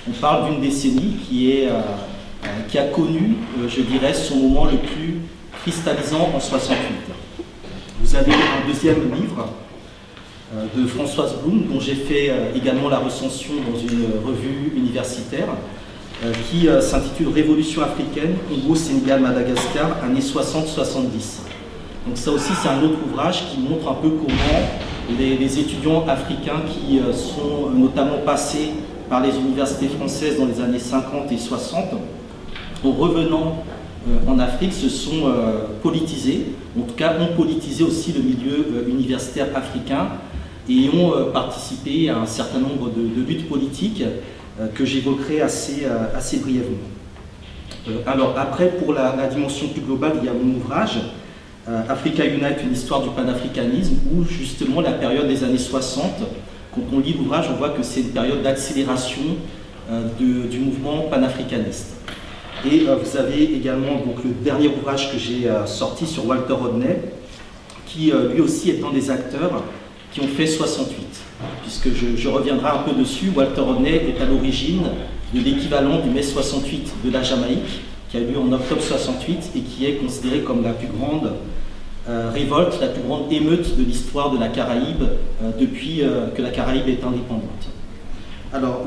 On parle d'une décennie qui a connu, je dirais, son moment le plus cristallisant en 68. Vous avez un deuxième livre de Françoise Blum, dont j'ai fait également la recension dans une revue universitaire, qui s'intitule Révolution africaine, Congo, Sénégal, Madagascar, années 60-70. Donc ça aussi, c'est un autre ouvrage qui montre un peu comment les étudiants africains qui sont notamment passés par les universités françaises dans les années 50 et 60, en revenant en Afrique, se sont politisés, en tout cas ont politisé aussi le milieu universitaire africain et ont participé à un certain nombre de luttes politiques que j'évoquerai assez brièvement. Alors après, pour la dimension plus globale, il y a mon ouvrage Africa Unite, une histoire du panafricanisme, où justement la période des années 60, quand on lit l'ouvrage, on voit que c'est une période d'accélération du mouvement panafricaniste. Et vous avez également donc, le dernier ouvrage que j'ai sorti sur Walter Rodney, qui lui aussi est un des acteurs qui ont fait 68. Puisque je reviendrai un peu dessus, Walter Rodney est à l'origine de l'équivalent du mai 68 de la Jamaïque, qui a eu lieu en octobre 68 et qui est considérée comme la plus grande révolte, la plus grande émeute de l'histoire de la Caraïbe depuis que la Caraïbe est indépendante. Alors,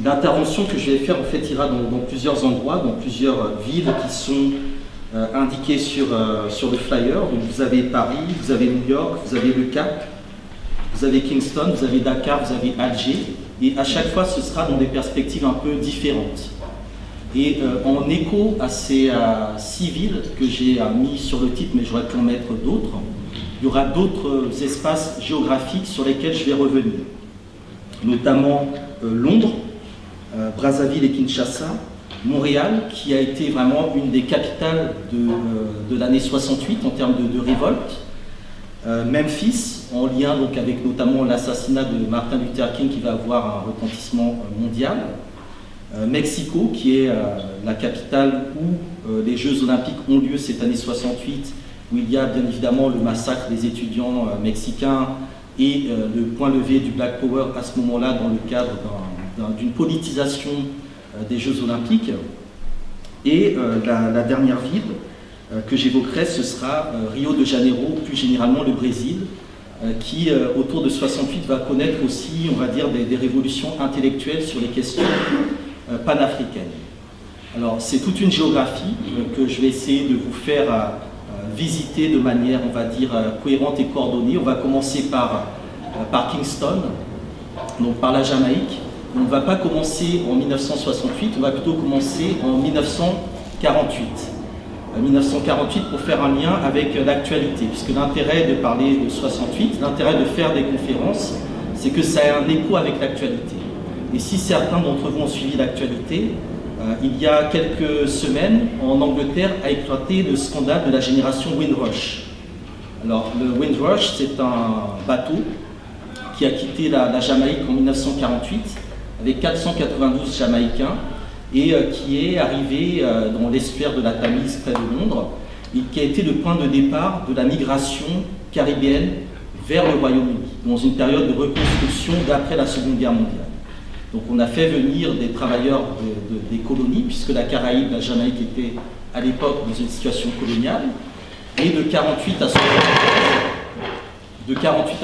l'intervention que je vais faire en fait ira dans plusieurs endroits, dans plusieurs villes qui sont indiquées sur le flyer. Donc, vous avez Paris, vous avez New York, vous avez le Cap, vous avez Kingston, vous avez Dakar, vous avez Alger, et à chaque fois ce sera dans des perspectives un peu différentes. Et en écho à ces 6 villes que j'ai mis sur le titre, mais j'aurais pu en mettre d'autres, il y aura d'autres espaces géographiques sur lesquels je vais revenir, notamment Londres, Brazzaville et Kinshasa, Montréal, qui a été vraiment une des capitales de l'année 68 en termes de révolte, Memphis, en lien donc avec notamment l'assassinat de Martin Luther King qui va avoir un retentissement mondial, Mexico, qui est la capitale où les Jeux Olympiques ont lieu cette année 68, où il y a bien évidemment le massacre des étudiants mexicains et le point levé du Black Power à ce moment-là dans le cadre d'une politisation des Jeux Olympiques. Et la dernière ville que j'évoquerai, ce sera Rio de Janeiro, plus généralement le Brésil, qui autour de 68 va connaître aussi, on va dire, des révolutions intellectuelles sur les questions panafricaines. Alors c'est toute une géographie que je vais essayer de vous faire visiter de manière, on va dire, cohérente et coordonnée. On va commencer par Kingston, donc par la Jamaïque. On ne va pas commencer en 1968, on va plutôt commencer en 1948. 1948 pour faire un lien avec l'actualité, puisque l'intérêt de parler de 68, l'intérêt de faire des conférences, c'est que ça a un écho avec l'actualité. Et si certains d'entre vous ont suivi l'actualité, il y a quelques semaines, en Angleterre, a éclaté le scandale de la génération Windrush. Alors, le Windrush, c'est un bateau qui a quitté la Jamaïque en 1948 avec 492 Jamaïcains et qui est arrivé dans l'estuaire de la Tamise près de Londres et qui a été le point de départ de la migration caribéenne vers le Royaume-Uni, dans une période de reconstruction d'après la Seconde Guerre mondiale. Donc on a fait venir des travailleurs des colonies, puisque la Caraïbe, la Jamaïque était à l'époque dans une situation coloniale, et de 48 à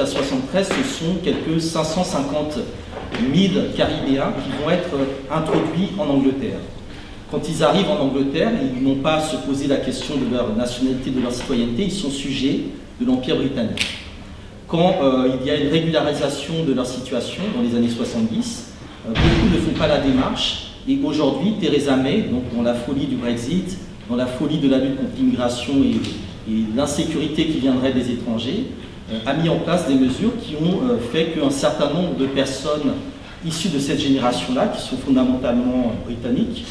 73, ce sont quelques 550 000 Caribéens qui vont être introduits en Angleterre. Quand ils arrivent en Angleterre, ils n'ont pas à se poser la question de leur nationalité, de leur citoyenneté, ils sont sujets de l'Empire britannique. Quand il y a une régularisation de leur situation dans les années 70, beaucoup ne font pas la démarche, et aujourd'hui, Theresa May, donc dans la folie du Brexit, dans la folie de la lutte contre l'immigration et l'insécurité qui viendrait des étrangers, a mis en place des mesures qui ont fait qu'un certain nombre de personnes issues de cette génération-là, qui sont fondamentalement britanniques,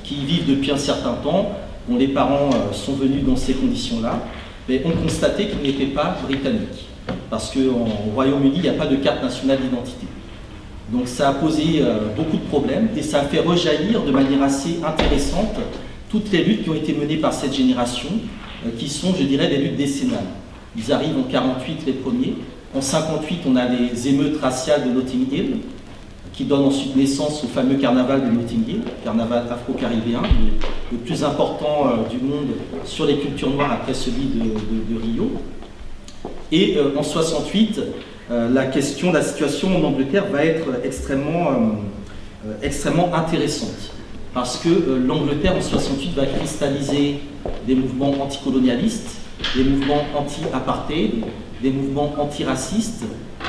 qui y vivent depuis un certain temps, dont les parents sont venus dans ces conditions-là, ont constaté qu'ils n'étaient pas britanniques. Parce qu'au Royaume-Uni, il n'y a pas de carte nationale d'identité. Donc ça a posé beaucoup de problèmes et ça a fait rejaillir de manière assez intéressante toutes les luttes qui ont été menées par cette génération, qui sont, je dirais, des luttes décennales. Ils arrivent en 48 les premiers. En 58, on a les émeutes raciales de Notting Hill, qui donne ensuite naissance au fameux carnaval de Notting Hill, carnaval afro-caribéen, le plus important du monde sur les cultures noires après celui de Rio. Et en 68, la situation en Angleterre va être extrêmement intéressante, parce que l'Angleterre en 68 va cristalliser des mouvements anticolonialistes, des mouvements anti-apartheid, des mouvements antiracistes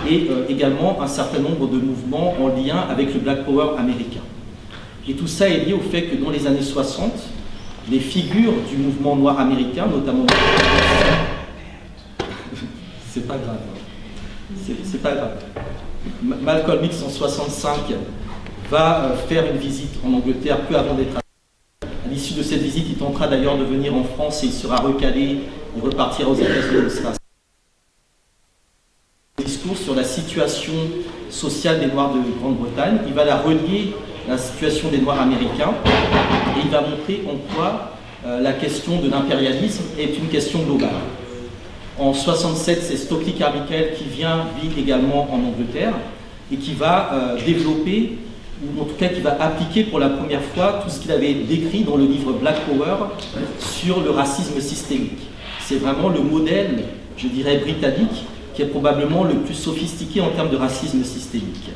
et également un certain nombre de mouvements en lien avec le Black Power américain. Et tout ça est lié au fait que dans les années 60, les figures du mouvement noir américain, notamment... C'est pas grave. C'est pas grave. Malcolm X en 65 va faire une visite en Angleterre peu avant d'être à l'issue de cette visite, il tentera d'ailleurs de venir en France et il sera recalé, il repartira aux États-Unis. Discours sur la situation sociale des Noirs de Grande-Bretagne, il va la relier à la situation des Noirs américains et il va montrer en quoi la question de l'impérialisme est une question globale. En 67, c'est Stokely Carmichael qui vit également en Angleterre et qui va développer, ou en tout cas qui va appliquer pour la première fois tout ce qu'il avait décrit dans le livre Black Power sur le racisme systémique. C'est vraiment le modèle, je dirais, britannique, qui est probablement le plus sophistiqué en termes de racisme systémique.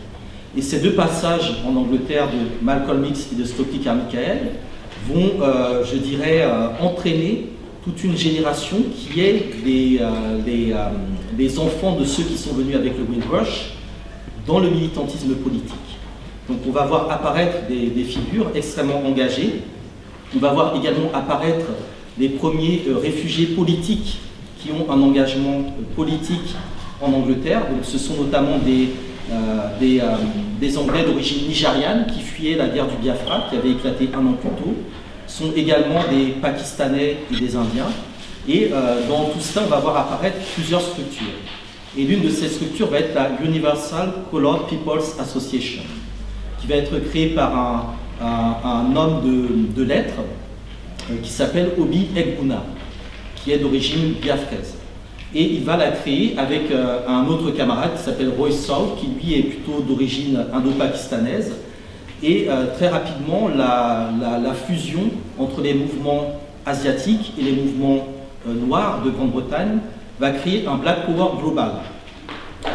Et ces deux passages en Angleterre de Malcolm X et de Stokely Carmichael vont, je dirais, entraîner toute une génération qui est les enfants de ceux qui sont venus avec le Windrush dans le militantisme politique. Donc on va voir apparaître des figures extrêmement engagées. On va voir également apparaître les premiers réfugiés politiques qui ont un engagement politique en Angleterre. Donc ce sont notamment des Anglais d'origine nigériane qui fuyaient la guerre du Biafra, qui avait éclaté un an plus tôt. Ce sont également des Pakistanais et des Indiens. Et dans tout cela, on va voir apparaître plusieurs structures. Et l'une de ces structures va être la Universal Colored People's Association, qui va être créée par un homme de lettres qui s'appelle Obi Egbuna, qui est d'origine biafraise. Et il va la créer avec un autre camarade qui s'appelle Roy South, qui lui est plutôt d'origine indo-pakistanaise. Et très rapidement, la fusion entre les mouvements asiatiques et les mouvements noirs de Grande-Bretagne va créer un Black Power global.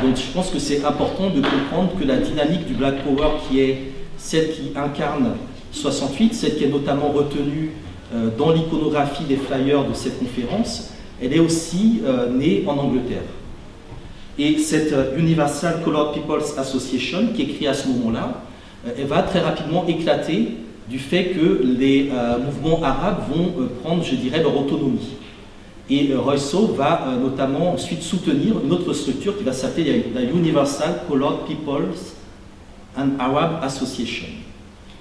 Donc je pense que c'est important de comprendre que la dynamique du Black Power, qui est celle qui incarne 68, celle qui est notamment retenue dans l'iconographie des flyers de cette conférence, elle est aussi née en Angleterre. Et cette Universal Colored People's Association, qui est créée à ce moment-là, elle va très rapidement éclater du fait que les mouvements arabes vont prendre, je dirais, leur autonomie. Et Rousseau va notamment ensuite soutenir une autre structure qui va s'appeler la Universal Colored People's and Arab Association.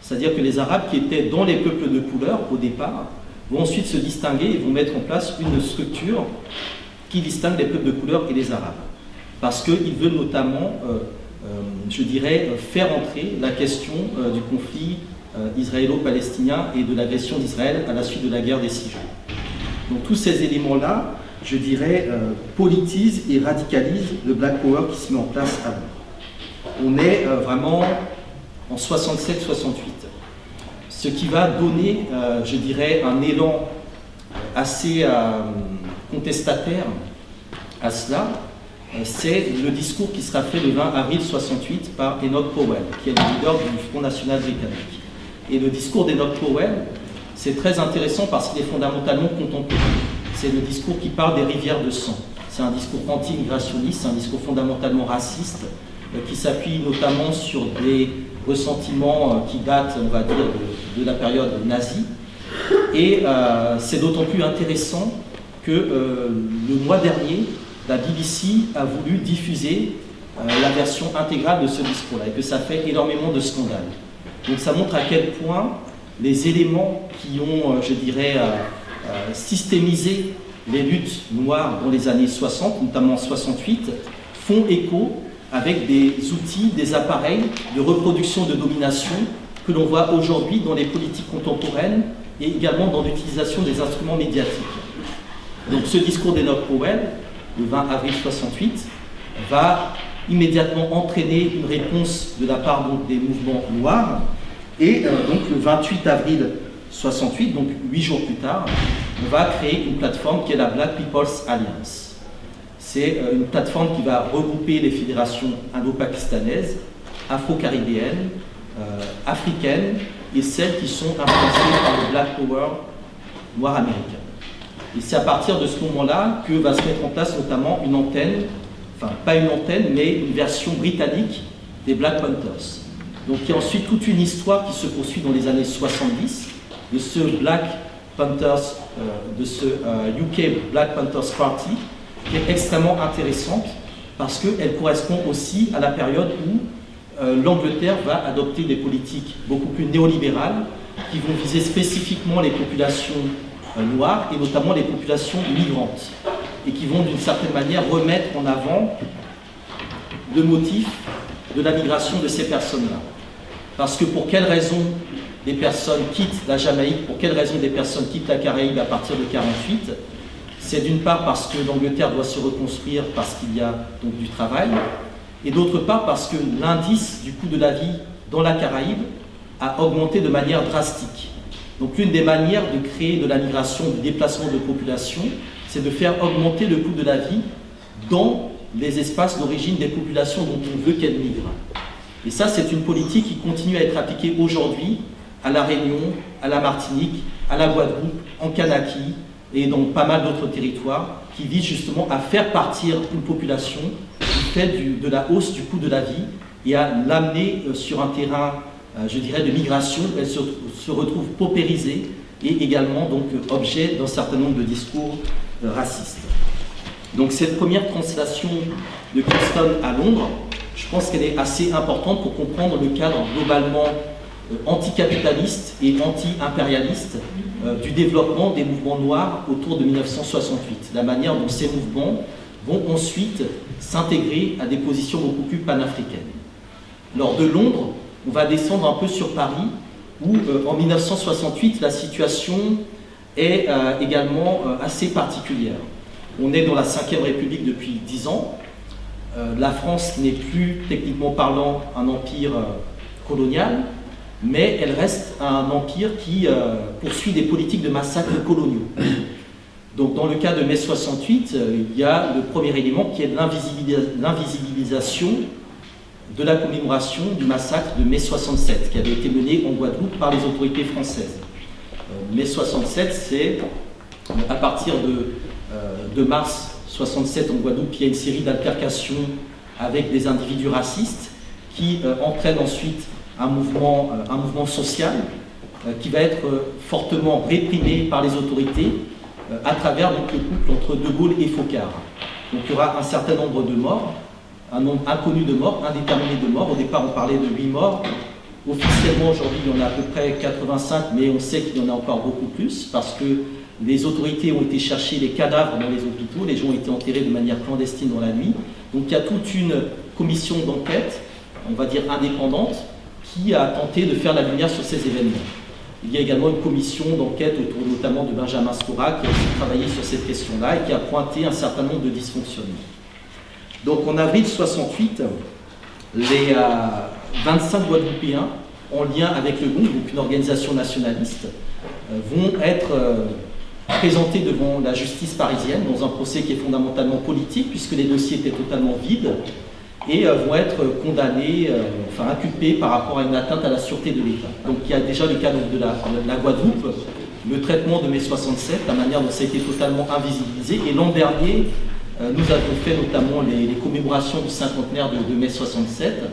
C'est-à-dire que les Arabes qui étaient dans les peuples de couleur au départ vont ensuite se distinguer et vont mettre en place une structure qui distingue les peuples de couleur et les Arabes. Parce qu'ils veulent notamment, je dirais, faire entrer la question du conflit israélo-palestinien et de l'agression d'Israël à la suite de la guerre des 6 jours. Donc tous ces éléments-là, je dirais, politisent et radicalisent le Black Power qui se met en place à nous. On est vraiment en 67-68. Ce qui va donner, je dirais, un élan assez contestataire à cela, c'est le discours qui sera fait le 20 avril 68 par Enoch Powell, qui est le leader du Front National britannique. Et le discours d'Enoch Powell, c'est très intéressant parce qu'il est fondamentalement contemporain. C'est le discours qui parle des rivières de sang. C'est un discours anti-immigrationniste, c'est un discours fondamentalement raciste, qui s'appuie notamment sur des ressentiments qui datent, on va dire, de la période nazie. Et c'est d'autant plus intéressant que le mois dernier, la BBC a voulu diffuser la version intégrale de ce discours-là et que ça fait énormément de scandales. Donc ça montre à quel point les éléments qui ont, je dirais, systémisé les luttes noires dans les années 60, notamment en 68, font écho avec des outils, des appareils de reproduction de domination que l'on voit aujourd'hui dans les politiques contemporaines et également dans l'utilisation des instruments médiatiques. Donc ce discours d'Enoch Powell, le 20 avril 68, va immédiatement entraîné une réponse de la part donc, des mouvements noirs. Et donc le 28 avril 68, donc 8 jours plus tard, on va créer une plateforme qui est la Black People's Alliance. C'est une plateforme qui va regrouper les fédérations indo-pakistanaises, afro-caribéennes, africaines et celles qui sont influencées par le Black Power noir américain. Et c'est à partir de ce moment-là que va se mettre en place notamment une antenne, enfin pas une antenne, mais une version britannique des Black Panthers. Donc il y a ensuite toute une histoire qui se poursuit dans les années 70 de ce Black Panthers, de ce UK Black Panthers Party, qui est extrêmement intéressante parce qu'elle correspond aussi à la période où l'Angleterre va adopter des politiques beaucoup plus néolibérales qui vont viser spécifiquement les populations noires et notamment les populations migrantes et qui vont d'une certaine manière remettre en avant le motif de la migration de ces personnes-là. Parce que pour quelles raisons des personnes quittent la Jamaïque, pour quelles raisons des personnes quittent la Caraïbe à partir de 1948, c'est d'une part parce que l'Angleterre doit se reconstruire parce qu'il y a donc du travail, et d'autre part parce que l'indice du coût de la vie dans la Caraïbe a augmenté de manière drastique. Donc l'une des manières de créer de la migration, du déplacement de population, c'est de faire augmenter le coût de la vie dans les espaces d'origine des populations dont on veut qu'elles migrent. Et ça, c'est une politique qui continue à être appliquée aujourd'hui à La Réunion, à la Martinique, à la Guadeloupe, en Kanaki et dans pas mal d'autres territoires qui visent justement à faire partir une population du fait de la hausse du coût de la vie et à l'amener sur un terrain, je dirais, de migration. Elle se retrouve paupérisée et également donc objet d'un certain nombre de discours racistes. Donc cette première translation de Kingston à Londres, je pense qu'elle est assez importante pour comprendre le cadre globalement anticapitaliste et anti-impérialiste du développement des mouvements noirs autour de 1968, la manière dont ces mouvements vont ensuite s'intégrer à des positions beaucoup plus panafricaines. Lors de Londres, on va descendre un peu sur Paris, où en 1968, la situation est également assez particulière. On est dans la Ve République depuis 10 ans. La France n'est plus, techniquement parlant, un empire colonial, mais elle reste un empire qui poursuit des politiques de massacres coloniaux. Donc dans le cas de mai 68, il y a le premier élément qui est l'invisibilisation de la commémoration du massacre de mai 67, qui avait été mené en Guadeloupe par les autorités françaises. Mai 67, c'est à partir de mars 67 en Guadeloupe, il y a une série d'altercations avec des individus racistes qui entraînent ensuite un mouvement social qui va être fortement réprimé par les autorités à travers donc, le couple entre De Gaulle et Focard. Donc il y aura un certain nombre de morts, un nombre inconnu de morts, indéterminé de morts. Au départ, on parlait de 8 morts. Officiellement, aujourd'hui, il y en a à peu près 85, mais on sait qu'il y en a encore beaucoup plus parce que les autorités ont été chercher les cadavres dans les hôpitaux, les gens ont été enterrés de manière clandestine dans la nuit. Donc il y a toute une commission d'enquête, on va dire indépendante, qui a tenté de faire la lumière sur ces événements. Il y a également une commission d'enquête autour notamment de Benjamin Stora qui a aussi travaillé sur cette question-là et qui a pointé un certain nombre de dysfonctionnements. Donc en avril 68, les 25 Guadeloupéens, en lien avec le GONG, donc une organisation nationaliste, vont être présentés devant la justice parisienne dans un procès qui est fondamentalement politique puisque les dossiers étaient totalement vides et vont être condamnés, enfin inculpés par rapport à une atteinte à la sûreté de l'État. Donc il y a déjà le cas donc, de la Guadeloupe, le traitement de mai 67, la manière dont ça a été totalement invisibilisé. Et l'an dernier, nous avons fait notamment les commémorations du cinquantenaire de mai 67,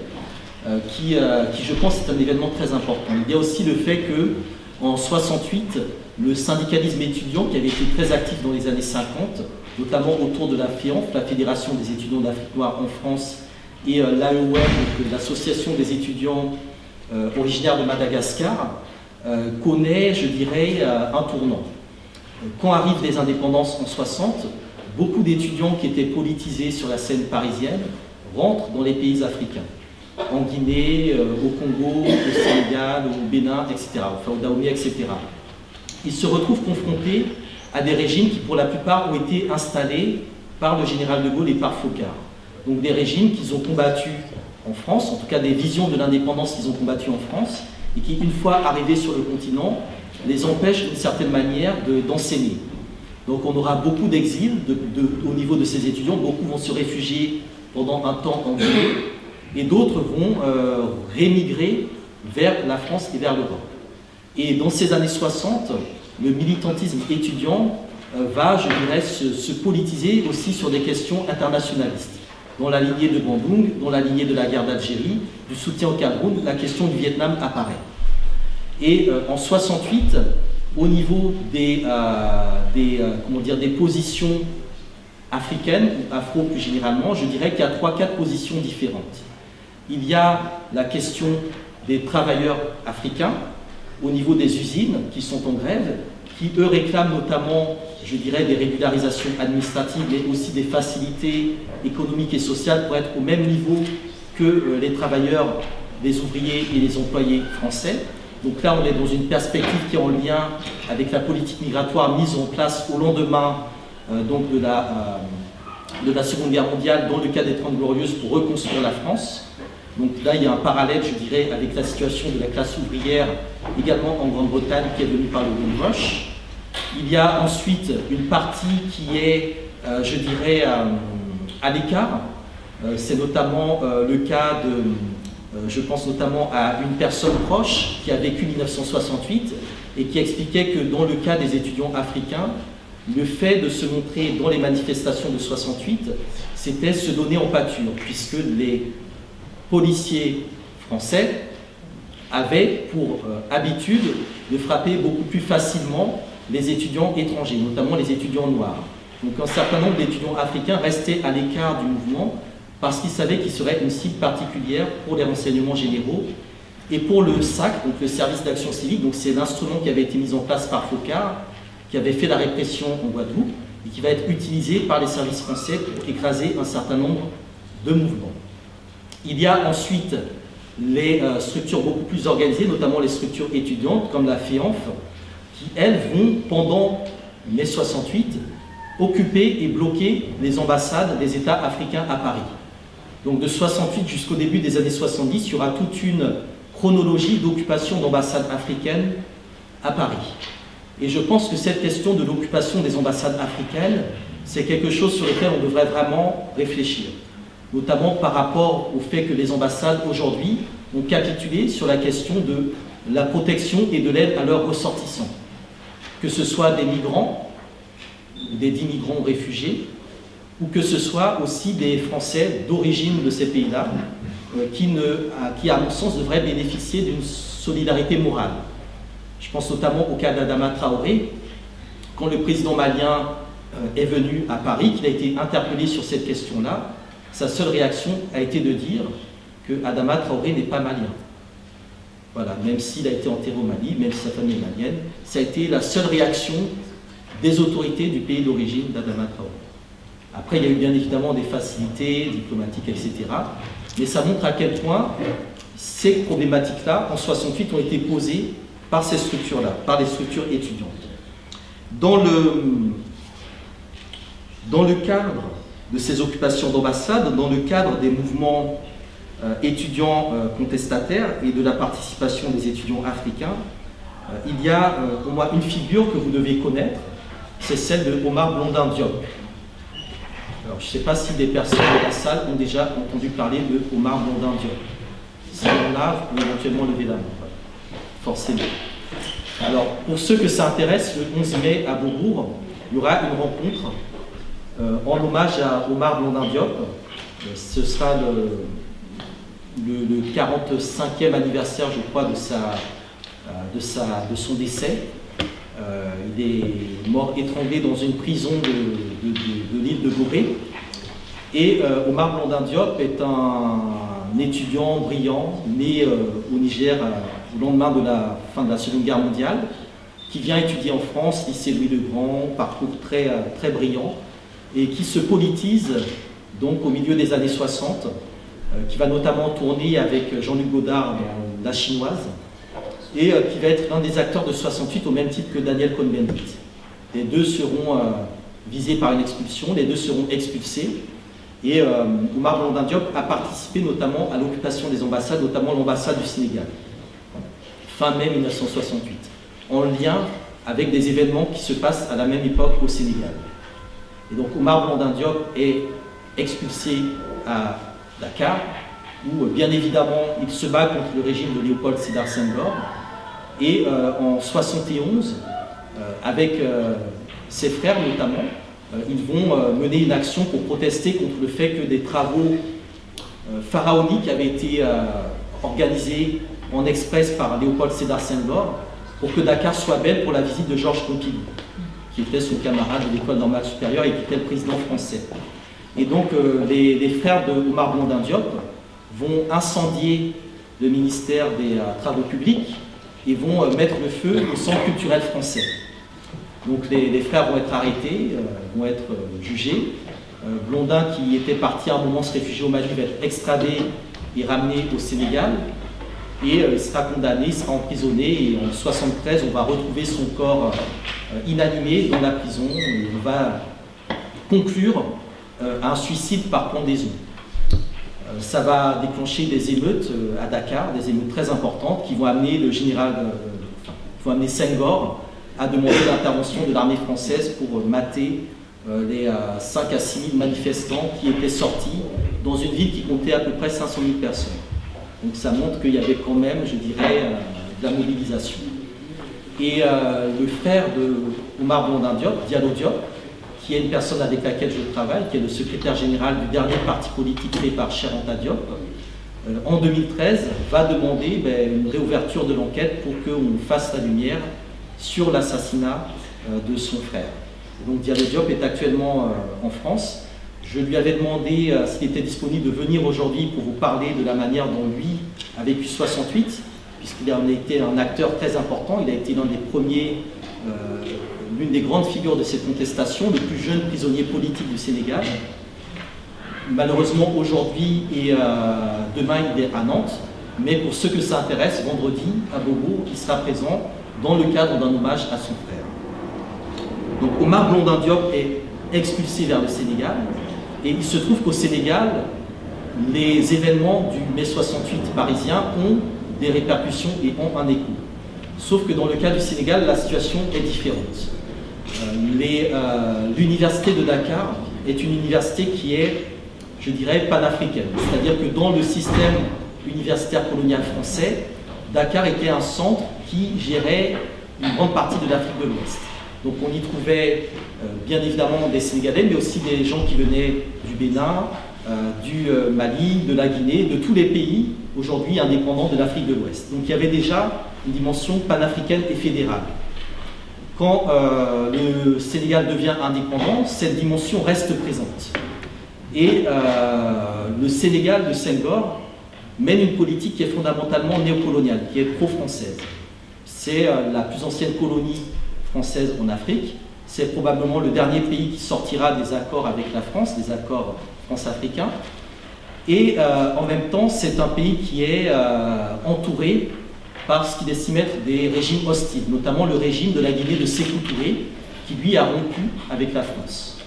qui je pense est un événement très important. Il y a aussi le fait que en 68, le syndicalisme étudiant, qui avait été très actif dans les années 50, notamment autour de la FEANF, la Fédération des étudiants d'Afrique noire en France, et l'AEOM, l'association des étudiants originaires de Madagascar, connaît, je dirais, un tournant. Quand arrivent les indépendances en 60, beaucoup d'étudiants qui étaient politisés sur la scène parisienne rentrent dans les pays africains, en Guinée, au Congo, au Sénégal, au Bénin, etc., enfin au Dahomey, etc. Ils se retrouvent confrontés à des régimes qui, pour la plupart, ont été installés par le général de Gaulle et par Focard. donc des régimes qu'ils ont combattus en France, en tout cas des visions de l'indépendance qu'ils ont combattues en France, et qui, une fois arrivés sur le continent, les empêchent d'une certaine manière d'enseigner. Donc on aura beaucoup d'exil au niveau de ces étudiants, beaucoup vont se réfugier pendant un temps en Guinée, et d'autres vont rémigrer vers la France et vers l'Europe. Et dans ces années 60, le militantisme étudiant va, je dirais, se politiser aussi sur des questions internationalistes. Dans la lignée de Bandung, dans la lignée de la guerre d'Algérie, du soutien au Cameroun, la question du Vietnam apparaît. Et en 68, au niveau des positions africaines, ou afro plus généralement, je dirais qu'il y a 3-4 positions différentes. Il y a la question des travailleurs africains au niveau des usines qui sont en grève, qui eux réclament notamment, je dirais, des régularisations administratives, mais aussi des facilités économiques et sociales pour être au même niveau que les travailleurs, les ouvriers et les employés français. Donc là, on est dans une perspective qui est en lien avec la politique migratoire mise en place au lendemain donc de la Seconde Guerre mondiale, dans le cas des 30 Glorieuses, pour reconstruire la France. Donc là, il y a un parallèle, je dirais, avec la situation de la classe ouvrière, également en Grande-Bretagne, qui est venue par le Windrush. Il y a ensuite une partie qui est, je dirais, à l'écart. C'est notamment le cas de, je pense notamment à une personne proche qui a vécu 1968 et qui expliquait que dans le cas des étudiants africains, le fait de se montrer dans les manifestations de 68, c'était se donner en pâture, puisque les policiers français avaient pour habitude de frapper beaucoup plus facilement les étudiants étrangers, notamment les étudiants noirs. Donc un certain nombre d'étudiants africains restaient à l'écart du mouvement parce qu'ils savaient qu'ils seraient une cible particulière pour les renseignements généraux et pour le SAC, donc le service d'action civique. Donc c'est l'instrument qui avait été mis en place par Focard, qui avait fait la répression en Guadeloupe et qui va être utilisé par les services français pour écraser un certain nombre de mouvements. Il y a ensuite les structures beaucoup plus organisées, notamment les structures étudiantes comme la FEANF, qui elles vont, pendant mai 68, occuper et bloquer les ambassades des États africains à Paris. Donc de 68 jusqu'au début des années 70, il y aura toute une chronologie d'occupation d'ambassades africaines à Paris. Et je pense que cette question de l'occupation des ambassades africaines, c'est quelque chose sur lequel on devrait vraiment réfléchir. Notamment par rapport au fait que les ambassades aujourd'hui ont capitulé sur la question de la protection et de l'aide à leurs ressortissants. Que ce soit des migrants, des migrants réfugiés, ou que ce soit aussi des Français d'origine de ces pays-là, qui, à mon sens, devraient bénéficier d'une solidarité morale. Je pense notamment au cas d'Adama Traoré, quand le président malien est venu à Paris, qu'il a été interpellé sur cette question-là, sa seule réaction a été de dire que Adama Traoré n'est pas malien. Voilà, même s'il a été enterré au Mali, même si sa famille est malienne, ça a été la seule réaction des autorités du pays d'origine d'Adama Traoré. Après, il y a eu bien évidemment des facilités diplomatiques, etc. Mais ça montre à quel point ces problématiques-là, en 68, ont été posées par ces structures-là, par les structures étudiantes. Dans le cadre de ces occupations d'ambassades, dans le cadre des mouvements étudiants contestataires et de la participation des étudiants africains, il y a au moins une figure que vous devez connaître, c'est celle de Omar Blondin Diop. Alors, je ne sais pas si des personnes de la salle ont déjà entendu parler de Omar Blondin Diop. Si on a, vous pouvez éventuellement lever la main. Voilà. Forcément. Alors, pour ceux que ça intéresse, le 11 mai à Beaubourg, il y aura une rencontre en hommage à Omar Blondin Diop. Ce sera le 45e anniversaire, je crois, de son décès. Il est mort étranglé dans une prison de l'île de Gorée. Et Omar Blondin Diop est un étudiant brillant, né au Niger au lendemain de la fin de la Seconde Guerre mondiale, qui vient étudier en France, lycée Louis le Grand, parcours très brillant, et qui se politise donc au milieu des années 60, qui va notamment tourner avec Jean-Luc Godard dans La Chinoise, et qui va être l'un des acteurs de 68 au même titre que Daniel Cohn-Bendit. Les deux seront visés par une expulsion, les deux seront expulsés, Et Oumar Blondin Diop a participé notamment à l'occupation des ambassades, notamment l'ambassade du Sénégal, fin mai 1968, en lien avec des événements qui se passent à la même époque au Sénégal. Et donc Oumar Blondin Diop est expulsé à Dakar, où bien évidemment il se bat contre le régime de Léopold Sédar Senghor. Et en 71, avec ses frères notamment, ils vont mener une action pour protester contre le fait que des travaux pharaoniques avaient été organisés en express par Léopold Sédar Senghor pour que Dakar soit belle pour la visite de Georges Pompidou, qui était son camarade de l'école normale supérieure et qui était le président français. Et donc les frères de Oumar Blondin Diop vont incendier le ministère des Travaux publics et vont mettre le feu au centre culturel français. Donc les frères vont être arrêtés, vont être jugés. Blondin, qui était parti à un moment se réfugier au Mali, va être extradé et ramené au Sénégal. Et il sera condamné, il sera emprisonné. Et en 1973, on va retrouver son corps inanimé dans la prison. Et on va conclure à un suicide par pendaison. Ça va déclencher des émeutes à Dakar, des émeutes très importantes qui vont amener le général, vont amener Senghor à demander l'intervention de l'armée française pour mater les 5 à 6 000 manifestants qui étaient sortis dans une ville qui comptait à peu près 500 000 personnes. Donc ça montre qu'il y avait quand même, je dirais, de la mobilisation. Et le frère de Oumar Blondin Diop, Diallo Diop, qui est une personne avec laquelle je travaille, qui est le secrétaire général du dernier parti politique créé par Cheikh Anta Diop, en 2013, va demander une réouverture de l'enquête pour qu'on fasse la lumière sur l'assassinat de son frère. Donc Diallo Diop est actuellement en France. Je lui avais demandé s'il était disponible de venir aujourd'hui pour vous parler de la manière dont lui a vécu 68, puisqu'il a été un acteur très important. Il a été l'un des premiers, l'une des grandes figures de cette contestation, le plus jeune prisonnier politique du Sénégal. Malheureusement, aujourd'hui et demain, il est à Nantes. Mais pour ceux que ça intéresse, vendredi, à Bobo, il sera présent dans le cadre d'un hommage à son frère. Donc Oumar Blondin Diop est expulsé vers le Sénégal. Et il se trouve qu'au Sénégal, les événements du mai 68 parisien ont des répercussions et ont un écho. Sauf que dans le cas du Sénégal, la situation est différente. L'université de Dakar est une université qui est, je dirais, panafricaine. C'est-à-dire que dans le système universitaire colonial français, Dakar était un centre qui gérait une grande partie de l'Afrique de l'Ouest. Donc on y trouvait bien évidemment des Sénégalais, mais aussi des gens qui venaient du Bénin, du Mali, de la Guinée, de tous les pays aujourd'hui indépendants de l'Afrique de l'Ouest. Donc il y avait déjà une dimension panafricaine et fédérale. Quand le Sénégal devient indépendant, cette dimension reste présente. Et le Sénégal de Senghor mène une politique qui est fondamentalement néocoloniale, qui est pro-française. C'est la plus ancienne colonie française en Afrique. C'est probablement le dernier pays qui sortira des accords avec la France, des accords france-africains. Et en même temps, c'est un pays qui est entouré par ce qu'il estime être des régimes hostiles, notamment le régime de la Guinée de Sékou Touré, qui lui a rompu avec la France.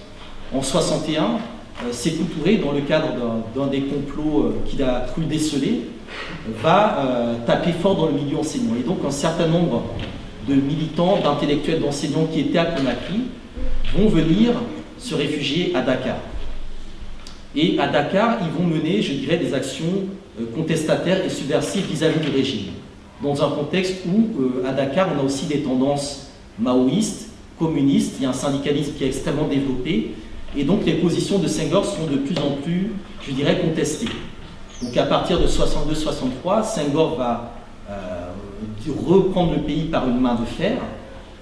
En 1961, Sékou Touré, dans le cadre d'un des complots qu'il a cru déceler, va taper fort dans le milieu enseignant. Et donc un certain nombre de militants, d'intellectuels, d'enseignants qui étaient à Conakry vont venir se réfugier à Dakar. Et à Dakar, ils vont mener, je dirais, des actions contestataires et subversives vis-à-vis du régime. Dans un contexte où, à Dakar, on a aussi des tendances maoïstes, communistes, il y a un syndicalisme qui est extrêmement développé, et donc les positions de Senghor sont de plus en plus, je dirais, contestées. Donc à partir de 62-63, Senghor va reprendre le pays par une main de fer.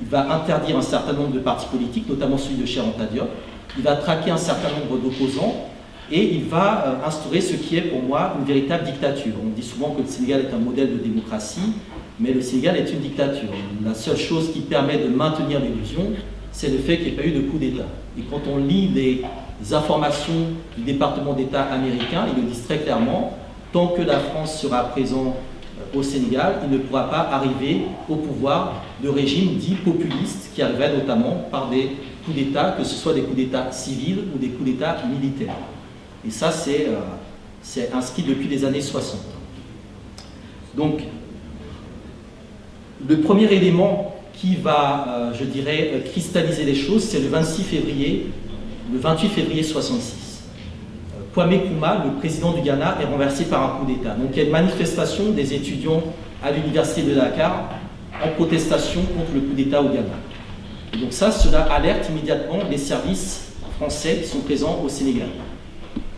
Il va interdire un certain nombre de partis politiques, notamment celui de Cheikh Anta Diop. Il va traquer un certain nombre d'opposants et il va instaurer ce qui est pour moi une véritable dictature. On dit souvent que le Sénégal est un modèle de démocratie, mais le Sénégal est une dictature. La seule chose qui permet de maintenir l'illusion, c'est le fait qu'il n'y ait pas eu de coup d'État. Et quand on lit les informations du département d'État américain, ils le disent très clairement, tant que la France sera présente au Sénégal, il ne pourra pas arriver au pouvoir de régimes dits populistes qui arriveraient notamment par des coups d'État, que ce soit des coups d'État civils ou des coups d'État militaires. Et ça, c'est inscrit depuis les années 60. Donc, le premier élément qui va, je dirais, cristalliser les choses, c'est le 28 février 66. Kwame Nkrumah, le président du Ghana, est renversé par un coup d'État. Donc il y a une manifestation des étudiants à l'université de Dakar en protestation contre le coup d'État au Ghana. Et donc cela alerte immédiatement les services français qui sont présents au Sénégal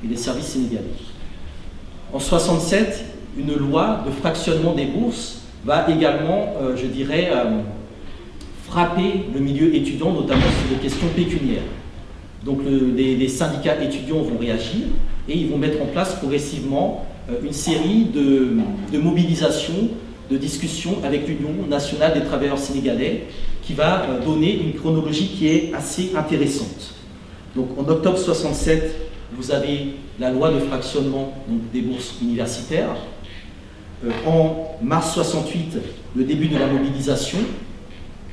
et les services sénégalais. En 67, une loi de fractionnement des bourses va également, je dirais, frapper le milieu étudiant, notamment sur des questions pécuniaires. Donc les syndicats étudiants vont réagir et ils vont mettre en place progressivement une série de mobilisations, de discussions avec l'Union nationale des travailleurs sénégalais qui va donner une chronologie qui est assez intéressante. Donc en octobre 67, vous avez la loi de fractionnement donc, des bourses universitaires. En mars 68, le début de la mobilisation.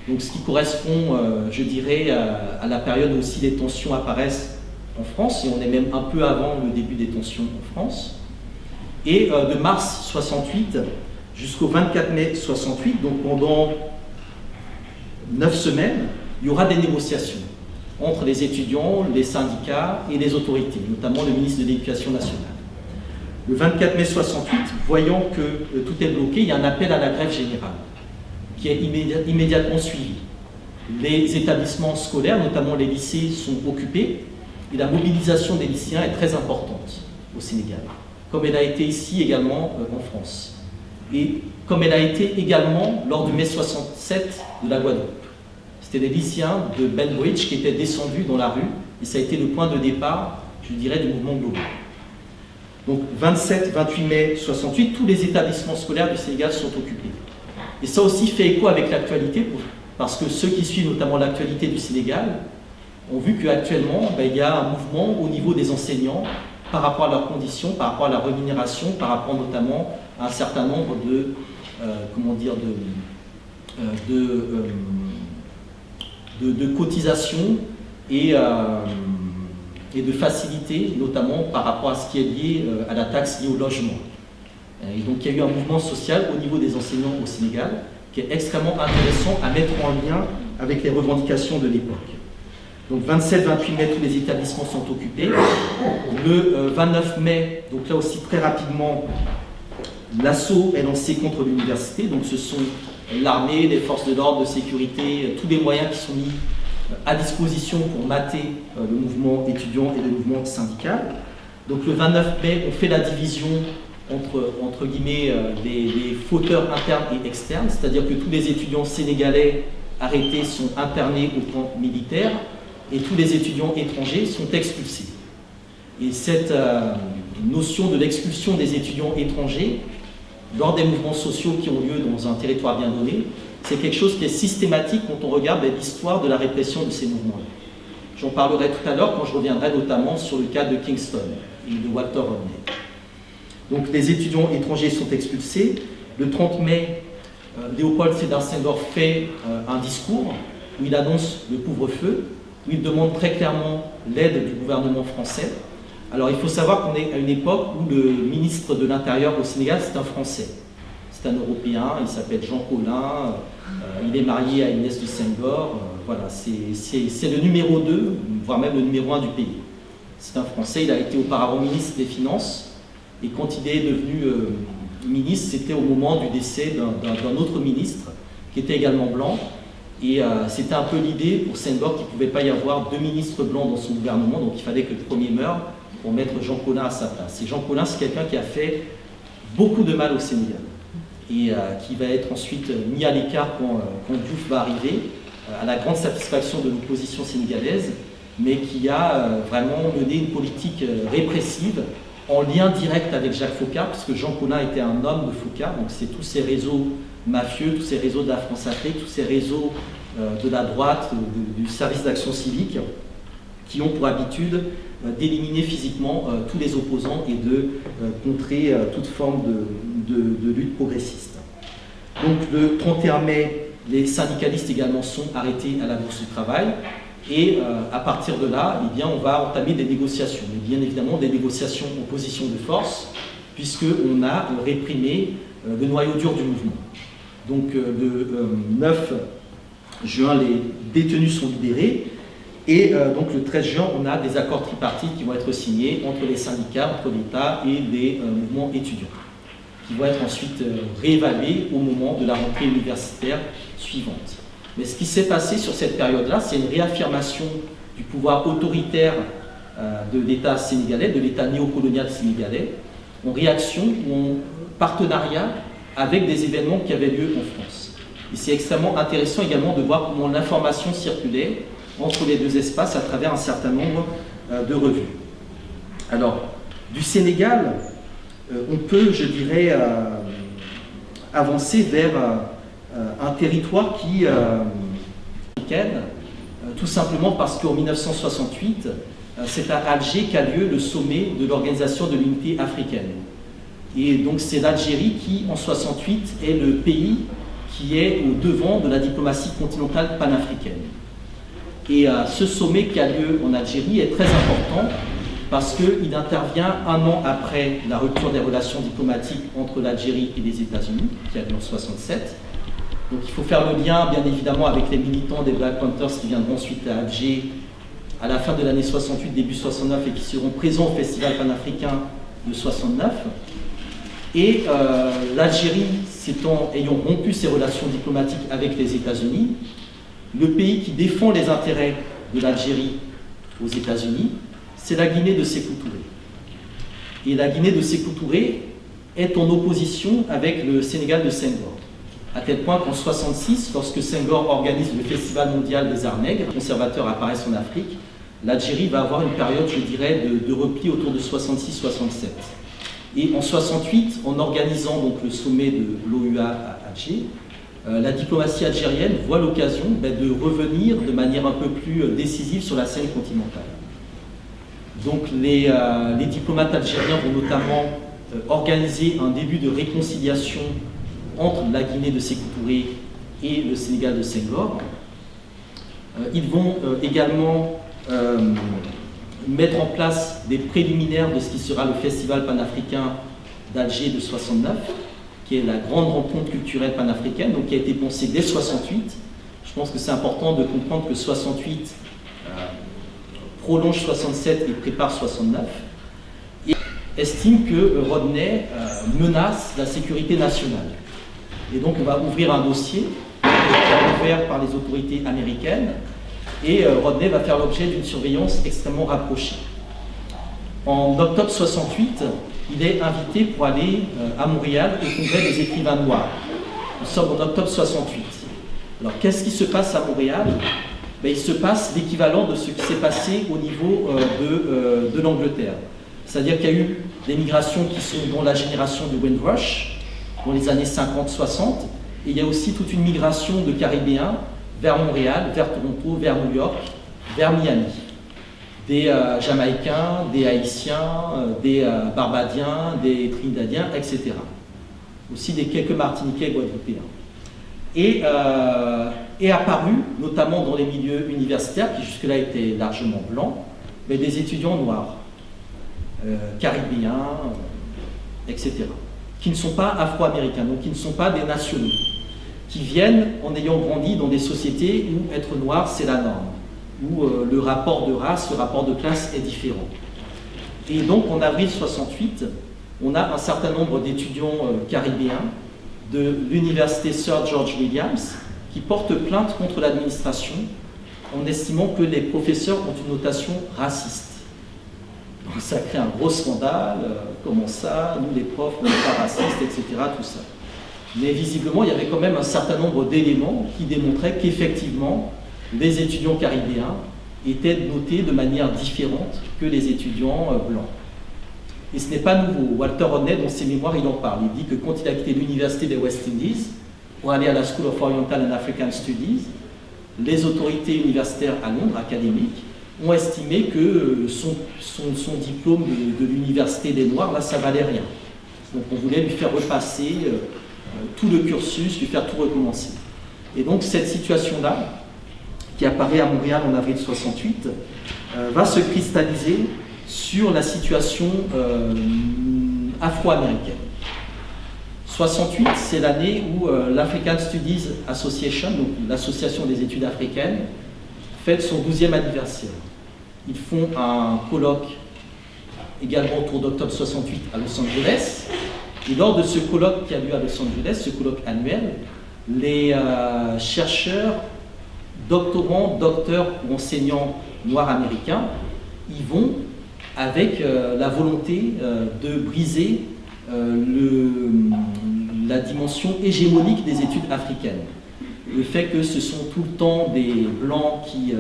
Donc, ce qui correspond, je dirais, à la période où aussi les tensions apparaissent en France, et on est même un peu avant le début des tensions en France. Et de mars 68 jusqu'au 24 mai 68, donc pendant 9 semaines, il y aura des négociations entre les étudiants, les syndicats et les autorités, notamment le ministre de l'Éducation nationale. Le 24 mai 68, voyant que tout est bloqué, il y a un appel à la grève générale qui est immédiatement suivi. Les établissements scolaires, notamment les lycées, sont occupés et la mobilisation des lycéens est très importante au Sénégal, comme elle a été ici également en France. Et comme elle a été également lors du mai 67 de la Guadeloupe. C'était des lycéens de Bellbridge qui étaient descendus dans la rue et ça a été le point de départ, je dirais, du mouvement global. Donc 27-28 mai 68, tous les établissements scolaires du Sénégal sont occupés. Et ça aussi fait écho avec l'actualité, parce que ceux qui suivent notamment l'actualité du Sénégal ont vu qu'actuellement, il y a un mouvement au niveau des enseignants par rapport à leurs conditions, par rapport à la rémunération, par rapport notamment à un certain nombre de, de cotisations et de facilités, notamment par rapport à ce qui est lié à la taxe liée au logement. Et donc il y a eu un mouvement social au niveau des enseignants au Sénégal qui est extrêmement intéressant à mettre en lien avec les revendications de l'époque. Donc 27-28 mai, tous les établissements sont occupés. Le 29 mai, donc là aussi très rapidement, l'assaut est lancé contre l'université. Donc ce sont l'armée, les forces de l'ordre, de sécurité, tous les moyens qui sont mis à disposition pour mater le mouvement étudiant et le mouvement syndical. Donc le 29 mai, on fait la division entre guillemets les fauteurs internes et externes, c'est-à-dire que tous les étudiants sénégalais arrêtés sont internés au camp militaire et tous les étudiants étrangers sont expulsés. Et cette notion de l'expulsion des étudiants étrangers lors des mouvements sociaux qui ont lieu dans un territoire bien donné, c'est quelque chose qui est systématique quand on regarde l'histoire de la répression de ces mouvements-là. J'en parlerai tout à l'heure quand je reviendrai notamment sur le cas de Kingston et de Walter Rodney. Donc les étudiants étrangers sont expulsés. Le 30 mai, Léopold Sédar Senghor fait un discours où il annonce le couvre-feu, où il demande très clairement l'aide du gouvernement français. Alors il faut savoir qu'on est à une époque où le ministre de l'Intérieur au Sénégal, c'est un Français. C'est un Européen, il s'appelle Jean Collin, il est marié à Inès de Senghor. Voilà, c'est le numéro 2, voire même le numéro 1 du pays. C'est un Français, il a été auparavant ministre des Finances. Et quand il est devenu ministre, c'était au moment du décès d'un autre ministre, qui était également blanc. Et c'était un peu l'idée pour Senghor qu'il ne pouvait pas y avoir 2 ministres blancs dans son gouvernement, donc il fallait que le premier meure pour mettre Jean Collin à sa place. Et Jean Collin, c'est quelqu'un qui a fait beaucoup de mal au Sénégal, et qui va être ensuite mis à l'écart quand Diouf va arriver, à la grande satisfaction de l'opposition sénégalaise, mais qui a vraiment mené une politique répressive, en lien direct avec Jacques Foccart, puisque Jean Collin était un homme de Foccart, donc c'est tous ces réseaux mafieux, tous ces réseaux de la France-Afrique, tous ces réseaux de la droite, du service d'action civique, qui ont pour habitude d'éliminer physiquement tous les opposants et de contrer toute forme de lutte progressiste. Donc le 31 mai, les syndicalistes également sont arrêtés à la Bourse du Travail. Et à partir de là, eh bien, on va entamer des négociations, mais bien évidemment des négociations en position de force, puisqu'on a réprimé le noyau dur du mouvement. Donc le 9 juin, les détenus sont libérés, et donc le 13 juin, on a des accords tripartites qui vont être signés entre les syndicats, entre l'État et des mouvements étudiants, qui vont être ensuite réévalués au moment de la rentrée universitaire suivante. Mais ce qui s'est passé sur cette période-là, c'est une réaffirmation du pouvoir autoritaire de l'État sénégalais, de l'État néocolonial sénégalais, en réaction ou en partenariat avec des événements qui avaient lieu en France. Et c'est extrêmement intéressant également de voir comment l'information circulait entre les deux espaces à travers un certain nombre de revues. Alors, du Sénégal, on peut, je dirais, avancer vers un territoire qui tout simplement parce qu'en 1968, c'est à Alger qu'a lieu le sommet de l'Organisation de l'Unité africaine. Et donc c'est l'Algérie qui, en 68, est le pays qui est au devant de la diplomatie continentale panafricaine. Et ce sommet qui a lieu en Algérie est très important parce qu'il intervient un an après la rupture des relations diplomatiques entre l'Algérie et les États-Unis, qui a lieu en 67. Donc il faut faire le lien, bien évidemment, avec les militants des Black Panthers qui viendront ensuite à Alger à la fin de l'année 68, début 69, et qui seront présents au Festival panafricain de 69. Et l'Algérie, ayant rompu ses relations diplomatiques avec les États-Unis, le pays qui défend les intérêts de l'Algérie aux États-Unis, c'est la Guinée de Sékou Touré. Et la Guinée de Sékou Touré est en opposition avec le Sénégal de Senghor. À tel point qu'en 1966, lorsque Senghor organise le Festival mondial des arts nègres, les conservateurs apparaissent en Afrique, l'Algérie va avoir une période, je dirais, de repli autour de 66-67. Et en 68, en organisant donc le sommet de l'OUA à Alger, la diplomatie algérienne voit l'occasion de revenir de manière un peu plus décisive sur la scène continentale. Donc les diplomates algériens vont notamment organiser un début de réconciliation entre la Guinée de Sékou Touré et le Sénégal de Senghor. Ils vont également mettre en place des préliminaires de ce qui sera le Festival panafricain d'Alger de 69, qui est la grande rencontre culturelle panafricaine, donc qui a été pensée dès 68. Je pense que c'est important de comprendre que 68 prolonge 67 et prépare 69, et estime que Rodney menace la sécurité nationale. Et donc on va ouvrir un dossier qui est ouvert par les autorités américaines, et Rodney va faire l'objet d'une surveillance extrêmement rapprochée. En octobre 68, il est invité pour aller à Montréal au congrès des écrivains noirs. Nous sommes en octobre 68. Alors qu'est-ce qui se passe à Montréal? Il se passe l'équivalent de ce qui s'est passé au niveau de l'Angleterre. C'est-à-dire qu'il y a eu des migrations qui sont dans la génération du Windrush, dans les années 50-60, et il y a aussi toute une migration de Caribéens vers Montréal, vers Toronto, vers New York, vers Miami. Des Jamaïcains, des Haïtiens, des Barbadiens, des Trinidadiens, etc. Aussi des quelques Martiniquais et Guadeloupéens. Et est apparu, notamment dans les milieux universitaires, qui jusque-là étaient largement blancs, mais des étudiants noirs, caribéens, etc., qui ne sont pas afro-américains, donc qui ne sont pas des nationaux, qui viennent en ayant grandi dans des sociétés où être noir, c'est la norme, où le rapport de race, le rapport de classe est différent. Et donc, en avril 68, on a un certain nombre d'étudiants caribéens de l'université Sir George Williams qui portent plainte contre l'administration en estimant que les professeurs ont une notation raciste. Donc ça crée un gros scandale, comment ça, nous les profs, on n'est pas racistes, etc., tout ça. Mais visiblement, il y avait quand même un certain nombre d'éléments qui démontraient qu'effectivement, les étudiants caribéens étaient notés de manière différente que les étudiants blancs. Et ce n'est pas nouveau. Walter Rodney, dans ses mémoires, il en parle. Il dit que quand il a quitté l'université des West Indies pour aller à la School of Oriental and African Studies, les autorités universitaires à Londres, académiques, ont estimé que son diplôme de l'université des Noirs, là, ça valait rien. Donc on voulait lui faire repasser tout le cursus, lui faire tout recommencer. Et donc cette situation-là, qui apparaît à Montréal en avril 68, va se cristalliser sur la situation afro-américaine. 68, c'est l'année où l'African Studies Association, donc l'association des études africaines, fête son 12e anniversaire. Ils font un colloque également autour d'octobre 68 à Los Angeles. Et lors de ce colloque qui a lieu à Los Angeles, ce colloque annuel, les chercheurs, doctorants, docteurs ou enseignants noirs américains y vont avec la volonté de briser la dimension hégémonique des études africaines. Le fait que ce sont tout le temps des blancs qui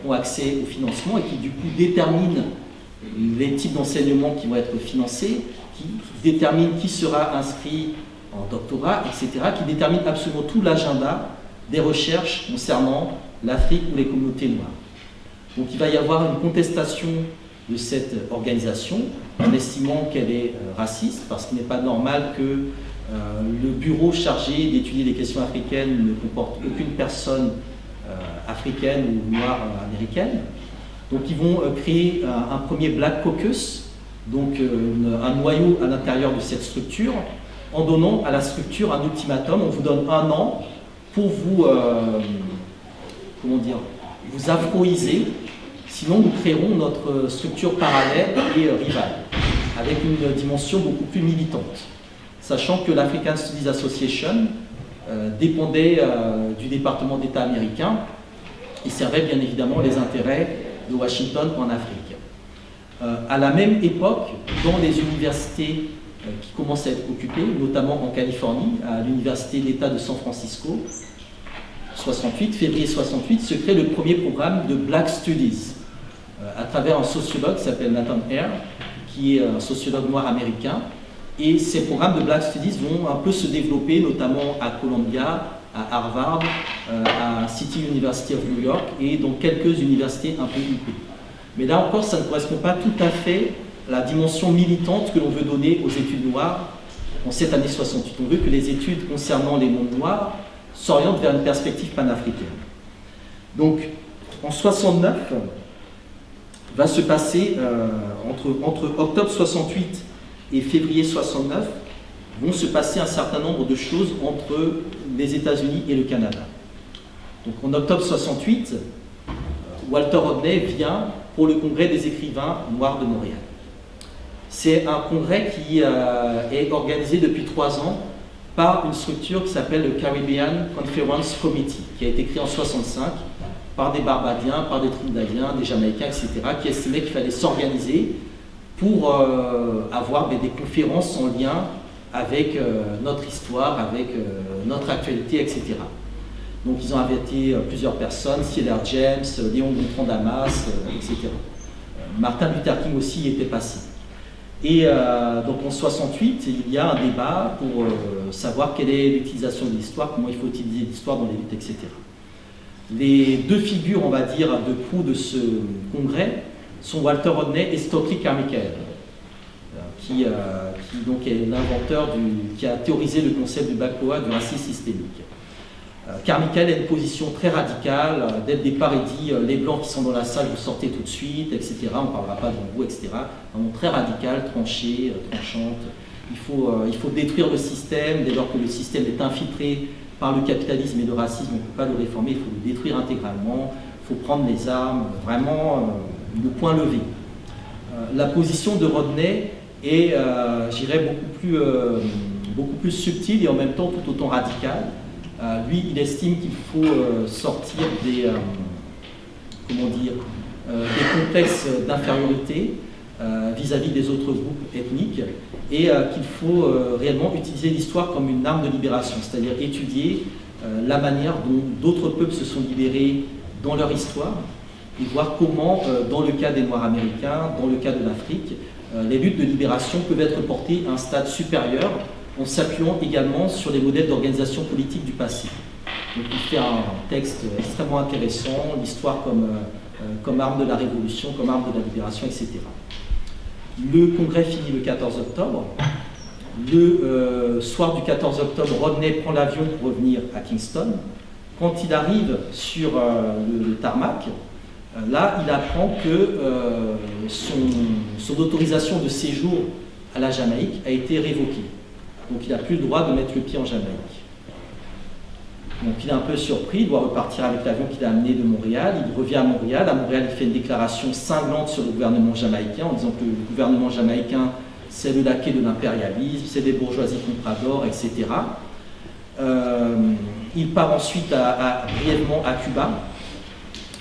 ont accès au financement et qui du coup déterminent les types d'enseignements qui vont être financés, qui déterminent qui sera inscrit en doctorat, etc., qui déterminent absolument tout l'agenda des recherches concernant l'Afrique ou les communautés noires. Donc il va y avoir une contestation de cette organisation en estimant qu'elle est raciste, parce qu'il n'est pas normal que le bureau chargé d'étudier les questions africaines ne comporte aucune personne africaine ou noire américaine. Donc ils vont créer un premier Black Caucus, donc un noyau à l'intérieur de cette structure, en donnant à la structure un ultimatum. On vous donne 1 an pour vous, comment dire, vous afroiser, sinon nous créerons notre structure parallèle et rivale, avec une dimension beaucoup plus militante. Sachant que l'African Studies Association dépendait du département d'État américain et servait bien évidemment les intérêts de Washington en Afrique. À la même époque, dans les universités qui commencent à être occupées, notamment en Californie, à l'université d'État de San Francisco, 68, février 68, se crée le premier programme de Black Studies à travers un sociologue qui s'appelle Nathan Hare, qui est un sociologue noir américain. Et ces programmes de Black Studies vont un peu se développer, notamment à Columbia, à Harvard, à City University of New York et dans quelques universités un peu huppées. Mais là encore, ça ne correspond pas tout à fait à la dimension militante que l'on veut donner aux études noires en cette année 68. On veut que les études concernant les mondes noirs s'orientent vers une perspective panafricaine. Donc, en 69, va se passer, entre octobre 68 et février 69, vont se passer un certain nombre de choses entre les États-Unis et le Canada. Donc en octobre 68, Walter Rodney vient pour le congrès des écrivains noirs de Montréal. C'est un congrès qui est organisé depuis 3 ans par une structure qui s'appelle le Caribbean Conference Committee, qui a été créée en 65 par des Barbadiens, par des Trinidadiens, des Jamaïcains, etc., qui estimaient qu'il fallait s'organiser pour avoir des conférences en lien avec notre histoire, avec notre actualité, etc. Donc ils ont invité plusieurs personnes, Cedar James, Léon Gontran-Damas, etc. Martin Luther King aussi y était passé. Et donc en 68, il y a un débat pour savoir quelle est l'utilisation de l'histoire, comment il faut utiliser l'histoire dans les luttes, etc. Les 2 figures, on va dire, de proue de ce congrès sont Walter Rodney et Stokely Carmichael, qui donc est l'inventeur, qui a théorisé le concept du Black Power, du racisme systémique. Carmichael a une position très radicale. Dès le départ, il dit les blancs qui sont dans la salle, vous sortez tout de suite, etc. On ne parlera pas devant vous, etc. Vraiment très radical, tranché, tranchante. Il faut détruire le système, dès lors que le système est infiltré par le capitalisme et le racisme, on ne peut pas le réformer, il faut le détruire intégralement, il faut prendre les armes, vraiment le point levé. La position de Rodney est, j'irais, beaucoup plus subtile et en même temps tout autant radicale. Lui, il estime qu'il faut sortir des complexes d'infériorité vis-à-vis des autres groupes ethniques et qu'il faut réellement utiliser l'histoire comme une arme de libération, c'est-à-dire étudier la manière dont d'autres peuples se sont libérés dans leur histoire et voir comment, dans le cas des Noirs américains, dans le cas de l'Afrique, les luttes de libération peuvent être portées à un stade supérieur en s'appuyant également sur les modèles d'organisation politique du passé. Donc il fait un texte extrêmement intéressant, l'histoire comme arme de la révolution, comme arme de la libération, etc. Le congrès finit le 14 octobre. Le soir du 14 octobre, Rodney prend l'avion pour revenir à Kingston. Quand il arrive sur le tarmac, là, il apprend que son autorisation de séjour à la Jamaïque a été révoquée. Donc il n'a plus le droit de mettre le pied en Jamaïque. Donc il est un peu surpris, il doit repartir avec l'avion qu'il a amené de Montréal. Il revient à Montréal. À Montréal, il fait une déclaration cinglante sur le gouvernement jamaïcain en disant que le gouvernement jamaïcain, c'est le laquais de l'impérialisme, c'est des bourgeoisies compradors, etc. Il part ensuite brièvement à Cuba.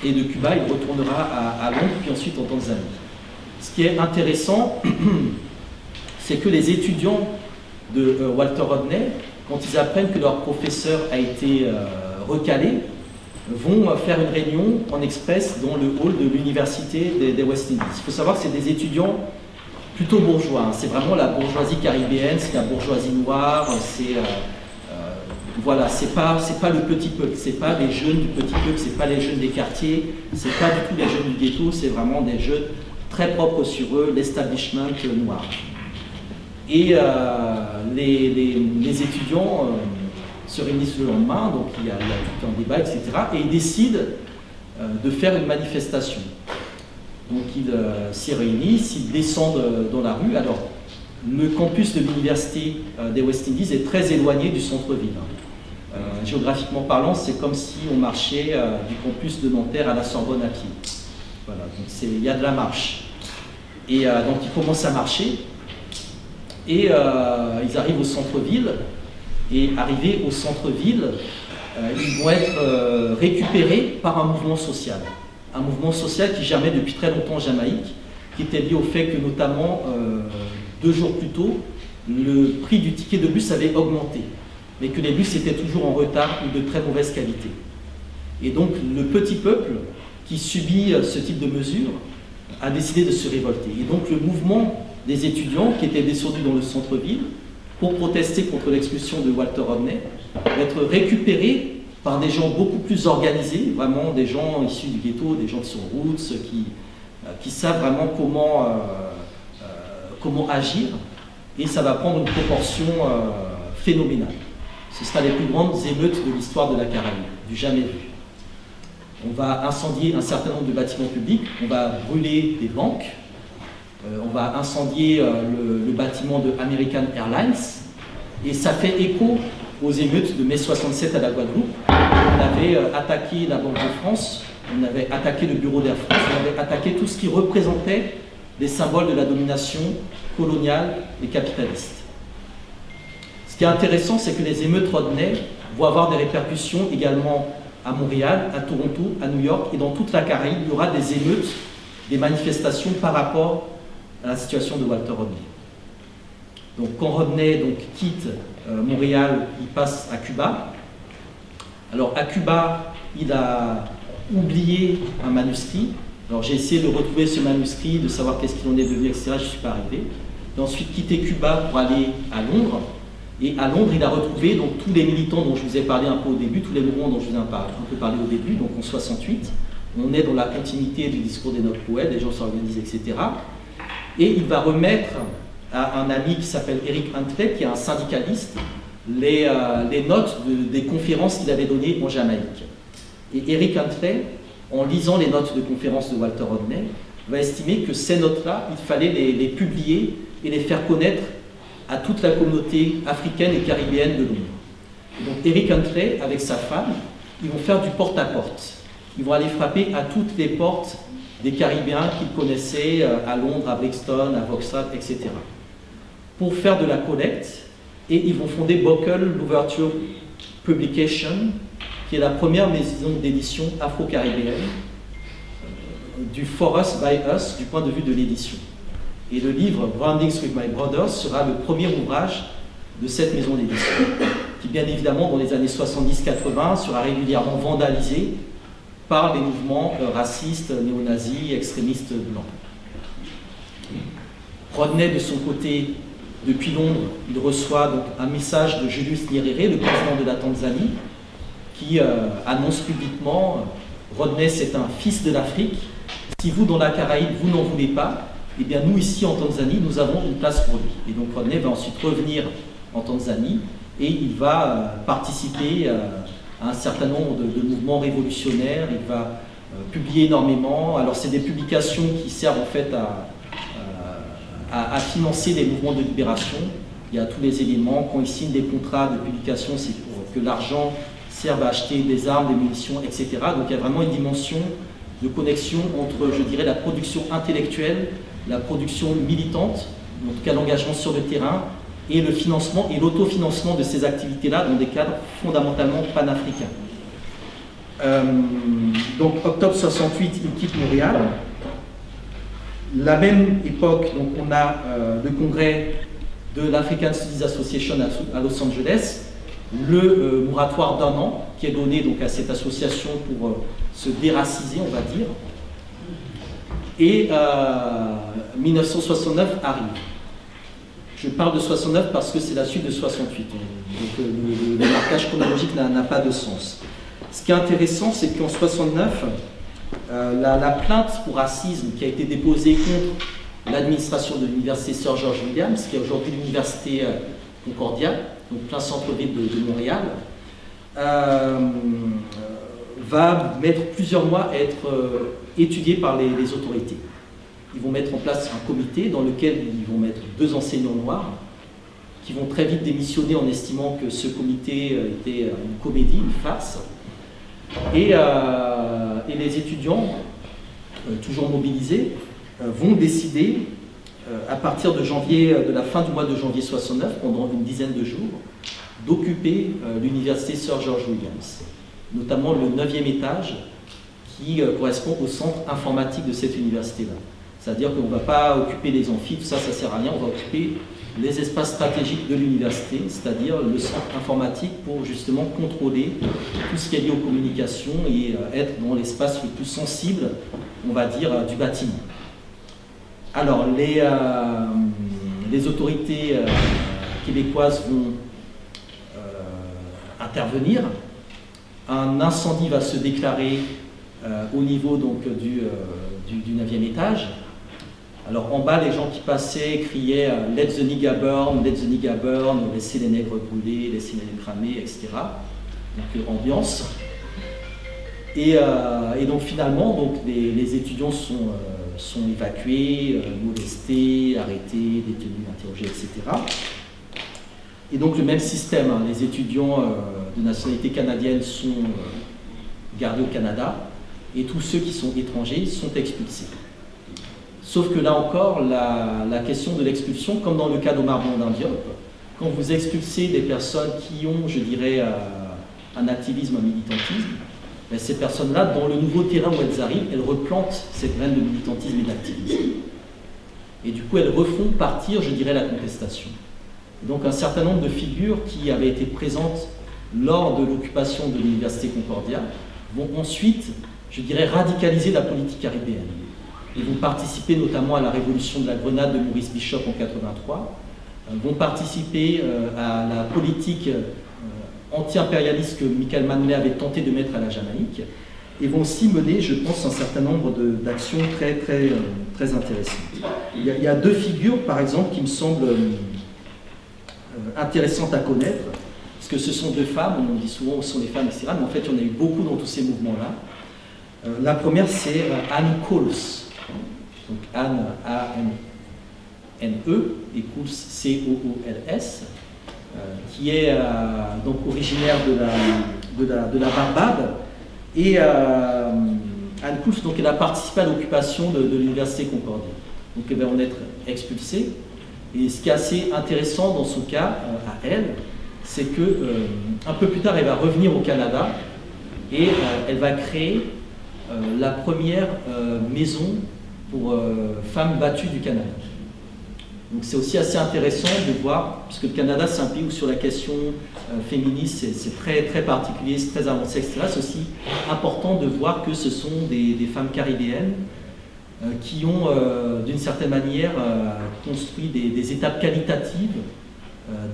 Et de Cuba, il retournera à Londres, puis ensuite en Tanzanie. Ce qui est intéressant, c'est que les étudiants de Walter Rodney, quand ils apprennent que leur professeur a été recalé, vont faire une réunion en express dans le hall de l'université des West Indies. Il faut savoir que c'est des étudiants plutôt bourgeois. Hein. C'est vraiment la bourgeoisie caribéenne, c'est la bourgeoisie noire, voilà, c'est pas le petit peuple, c'est pas les jeunes du petit peuple, c'est pas les jeunes des quartiers, c'est pas du tout les jeunes du ghetto, c'est vraiment des jeunes très propres sur eux, l'establishment noir. Et les étudiants se réunissent le lendemain, donc il y a tout un débat, etc. Et ils décident de faire une manifestation. Donc ils s'y réunissent, ils descendent dans la rue. Alors, le campus de l'université des West Indies est très éloigné du centre-ville. Géographiquement parlant, c'est comme si on marchait du campus de Nanterre à la Sorbonne à pied. Voilà, donc il y a de la marche. Et donc ils commencent à marcher. Et ils arrivent au centre-ville, et arrivés au centre-ville, ils vont être récupérés par un mouvement social. Un mouvement social qui germait depuis très longtemps en Jamaïque, qui était lié au fait que notamment, 2 jours plus tôt, le prix du ticket de bus avait augmenté, mais que les bus étaient toujours en retard ou de très mauvaise qualité. Et donc le petit peuple qui subit ce type de mesures a décidé de se révolter. Et donc le mouvement des étudiants qui étaient descendus dans le centre-ville pour protester contre l'expulsion de Walter Rodney va être récupéré par des gens beaucoup plus organisés, vraiment des gens issus du ghetto, des gens qui sont roots, qui savent vraiment comment agir, et ça va prendre une proportion phénoménale. Ce sera les plus grandes émeutes de l'histoire de la Caraïbe, du jamais vu. On va incendier un certain nombre de bâtiments publics, on va brûler des banques, on va incendier le bâtiment de American Airlines, et ça fait écho aux émeutes de mai 67 à la Guadeloupe. On avait attaqué la Banque de France, on avait attaqué le bureau d'Air France, on avait attaqué tout ce qui représentait des symboles de la domination coloniale et capitaliste. Ce qui est intéressant, c'est que les émeutes Rodney vont avoir des répercussions également à Montréal, à Toronto, à New York, et dans toute la Caraïbe, il y aura des émeutes, des manifestations par rapport à la situation de Walter Rodney. Donc quand Rodney quitte Montréal, il passe à Cuba. Alors à Cuba, il a oublié un manuscrit. Alors j'ai essayé de retrouver ce manuscrit, de savoir qu'est-ce qu'il en est devenu, etc. Je ne suis pas arrivé. Il a ensuite quitté Cuba pour aller à Londres. Et à Londres, il a retrouvé donc, tous les militants dont je vous ai parlé un peu au début, tous les mouvements dont je vous ai un peu parlé au début, donc en 68. On est dans la continuité du discours des nobles poètes, des gens s'organisent, etc. Et il va remettre à un ami qui s'appelle Eric Huntley, qui est un syndicaliste, les notes des conférences qu'il avait données en Jamaïque. Et Eric Huntley, en lisant les notes de conférence de Walter Rodney, va estimer que ces notes-là, il fallait les publier et les faire connaître à toute la communauté africaine et caribéenne de Londres. Et donc Eric Huntley, avec sa femme, ils vont faire du porte-à-porte. Ils vont aller frapper à toutes les portes des Caribéens qu'ils connaissaient à Londres, à Brixton, à Vauxhall, etc. pour faire de la collecte, et ils vont fonder Buckle l'Ouverture Publication, qui est la première maison d'édition afro-caribéenne du For Us, By Us, du point de vue de l'édition. Et le livre Brandings with My Brothers sera le premier ouvrage de cette maison d'édition, qui bien évidemment dans les années 70-80 sera régulièrement vandalisé par les mouvements racistes, néo-nazis, extrémistes blancs. Rodney, de son côté, depuis Londres, il reçoit donc un message de Julius Nyerere, le président de la Tanzanie, qui annonce publiquement « Rodney, c'est un fils de l'Afrique. Si vous, dans la Caraïbe, vous n'en voulez pas, eh bien nous, ici, en Tanzanie, nous avons une place pour lui. » Et donc Rodney va ensuite revenir en Tanzanie et il va participer à un certain nombre de mouvements révolutionnaires. Il va publier énormément. Alors c'est des publications qui servent en fait à financer les mouvements de libération. Il y a tous les éléments. Quand il signe des contrats de publication, c'est pour que l'argent serve à acheter des armes, des munitions, etc. Donc il y a vraiment une dimension de connexion entre, je dirais, la production intellectuelle, la production militante, en tout cas l'engagement sur le terrain, et le financement et l'autofinancement de ces activités-là dans des cadres fondamentalement panafricains. Donc octobre 68, il quitte Montréal. La même époque, donc, on a le congrès de l'African Studies Association à Los Angeles, le moratoire d'1 an qui est donné donc, à cette association pour se déraciser, on va dire. Et 1969 arrive. Je parle de 69 parce que c'est la suite de 68. Donc le marquage chronologique n'a pas de sens. Ce qui est intéressant, c'est qu'en 69, la plainte pour racisme qui a été déposée contre l'administration de l'université Sir George Williams, qui est aujourd'hui l'université Concordia, donc plein centre-ville de Montréal, va mettre plusieurs mois à être étudié par les autorités. Ils vont mettre en place un comité dans lequel ils vont mettre 2 enseignants noirs qui vont très vite démissionner en estimant que ce comité était une comédie, une farce. Et les étudiants, toujours mobilisés, vont décider, à partir de la fin du mois de janvier 69, pendant une dizaine de jours, d'occuper l'université Sir George Williams, notamment le 9e étage qui correspond au centre informatique de cette université-là. C'est-à-dire qu'on ne va pas occuper les amphis, tout ça, ça ne sert à rien, on va occuper les espaces stratégiques de l'université, c'est-à-dire le centre informatique pour justement contrôler tout ce qui est lié aux communications et être dans l'espace le plus sensible, on va dire, du bâtiment. Alors, les autorités québécoises vont intervenir. Un incendie va se déclarer au niveau donc, du 9e étage. Alors en bas, les gens qui passaient criaient « Let the nigga burn, let the nigga burn »,« Laissez les nègres brûler, laissez les nègres cramer », etc. Donc ambiance. Et donc finalement, donc, les étudiants sont évacués, molestés, arrêtés, détenus, interrogés, etc. Et donc le même système, hein, les étudiants de nationalité canadienne sont gardés au Canada et tous ceux qui sont étrangers sont expulsés. Sauf que là encore, la question de l'expulsion, comme dans le cas d'Omar Blondin Diop, quand vous expulsez des personnes qui ont, je dirais, un activisme, un militantisme, ben ces personnes-là, dans le nouveau terrain où elles arrivent, elles replantent cette graine de militantisme et d'activisme. Et du coup, elles refont partir, je dirais, la contestation. Et donc un certain nombre de figures qui avaient été présentes lors de l'occupation de l'université Concordia vont ensuite, je dirais, radicaliser la politique caribéenne. Ils vont participer notamment à la révolution de la Grenade de Maurice Bishop en 1983, vont participer à la politique anti-impérialiste que Michael Manley avait tenté de mettre à la Jamaïque, et vont aussi mener, je pense, un certain nombre d'actions très intéressantes. Il y a 2 figures, par exemple, qui me semblent intéressantes à connaître, parce que ce sont 2 femmes, on dit souvent ce sont les femmes, etc., mais en fait, il y en a eu beaucoup dans tous ces mouvements-là. La première, c'est Anne Coles. Donc Anne, A-N-N-E, et Coles, C-O-O-L-S, qui est donc originaire de la Barbade. Et Anne Coles, donc, elle a participé à l'occupation de l'université Concordia. Donc elle va en être expulsée. Et ce qui est assez intéressant dans son cas, à elle, c'est que un peu plus tard, elle va revenir au Canada et elle va créer la première maison pour femmes battues du Canada. Donc c'est aussi assez intéressant de voir, puisque le Canada c'est un pays où sur la question féministe c'est très particulier, c'est très avancé, etc. C'est aussi important de voir que ce sont des femmes caribéennes qui ont d'une certaine manière construit des étapes qualitatives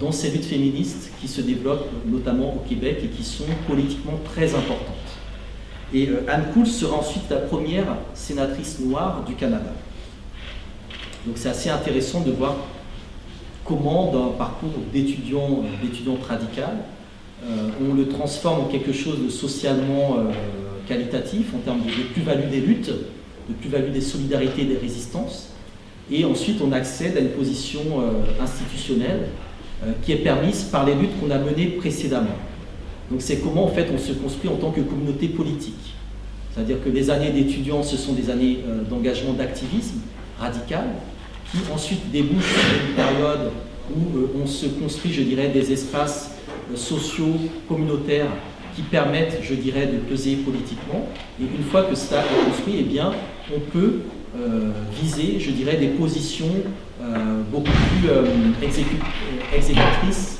dans ces luttes féministes qui se développent notamment au Québec et qui sont politiquement très importantes. Et Anne Coles sera ensuite la première sénatrice noire du Canada. Donc c'est assez intéressant de voir comment, dans un parcours d'étudiante radicale, on le transforme en quelque chose de socialement qualitatif, en termes de plus-value des luttes, de plus-value des solidarités et des résistances. Et ensuite, on accède à une position institutionnelle qui est permise par les luttes qu'on a menées précédemment. Donc c'est comment en fait on se construit en tant que communauté politique. C'est-à-dire que les années d'étudiants, ce sont des années d'engagement, d'activisme radical, qui ensuite débouchent sur une période où on se construit, je dirais, des espaces sociaux, communautaires, qui permettent, je dirais, de peser politiquement. Et une fois que cela est construit, eh bien, on peut viser, je dirais, des positions beaucoup plus exécutrices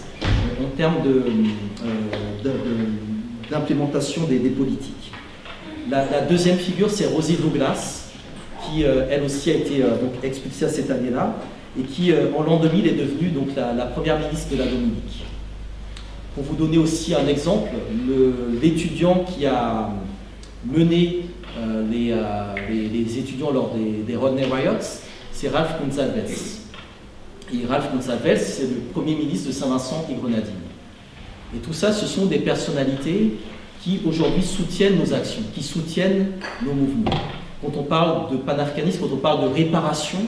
en termes d'implémentation des politiques. La deuxième figure, c'est Rosie Douglas, qui elle aussi a été donc, expulsée à cette année-là, et qui en l'an 2000 est devenue donc, la première ministre de la Dominique. Pour vous donner aussi un exemple, l'étudiant qui a mené les étudiants lors des Rodney Riots, c'est Ralph Gonsalves. Et Ralph Gonsalves, c'est le premier ministre de Saint-Vincent et Grenadines. Et tout ça, ce sont des personnalités qui aujourd'hui soutiennent nos actions, qui soutiennent nos mouvements. Quand on parle de panafricanisme, quand on parle de réparation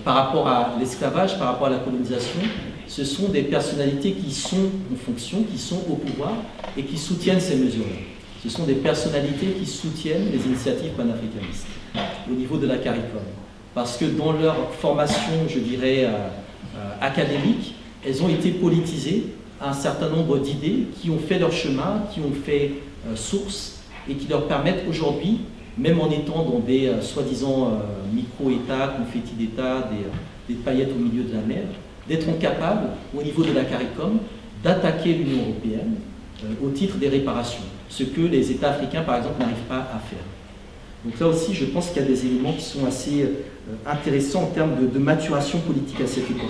par rapport à l'esclavage, par rapport à la colonisation, ce sont des personnalités qui sont en fonction, qui sont au pouvoir et qui soutiennent ces mesures-là. Ce sont des personnalités qui soutiennent les initiatives panafricanistes au niveau de la CARICOM. Parce que dans leur formation, je dirais, académique, elles ont été politisées à un certain nombre d'idées qui ont fait leur chemin, qui ont fait source et qui leur permettent aujourd'hui, même en étant dans des soi-disant micro-États, confettis d'États, des paillettes au milieu de la mer, d'être capables, au niveau de la CARICOM, d'attaquer l'Union européenne au titre des réparations, ce que les États africains, par exemple, n'arrivent pas à faire. Donc là aussi, je pense qu'il y a des éléments qui sont assez intéressants en termes de maturation politique à cette époque.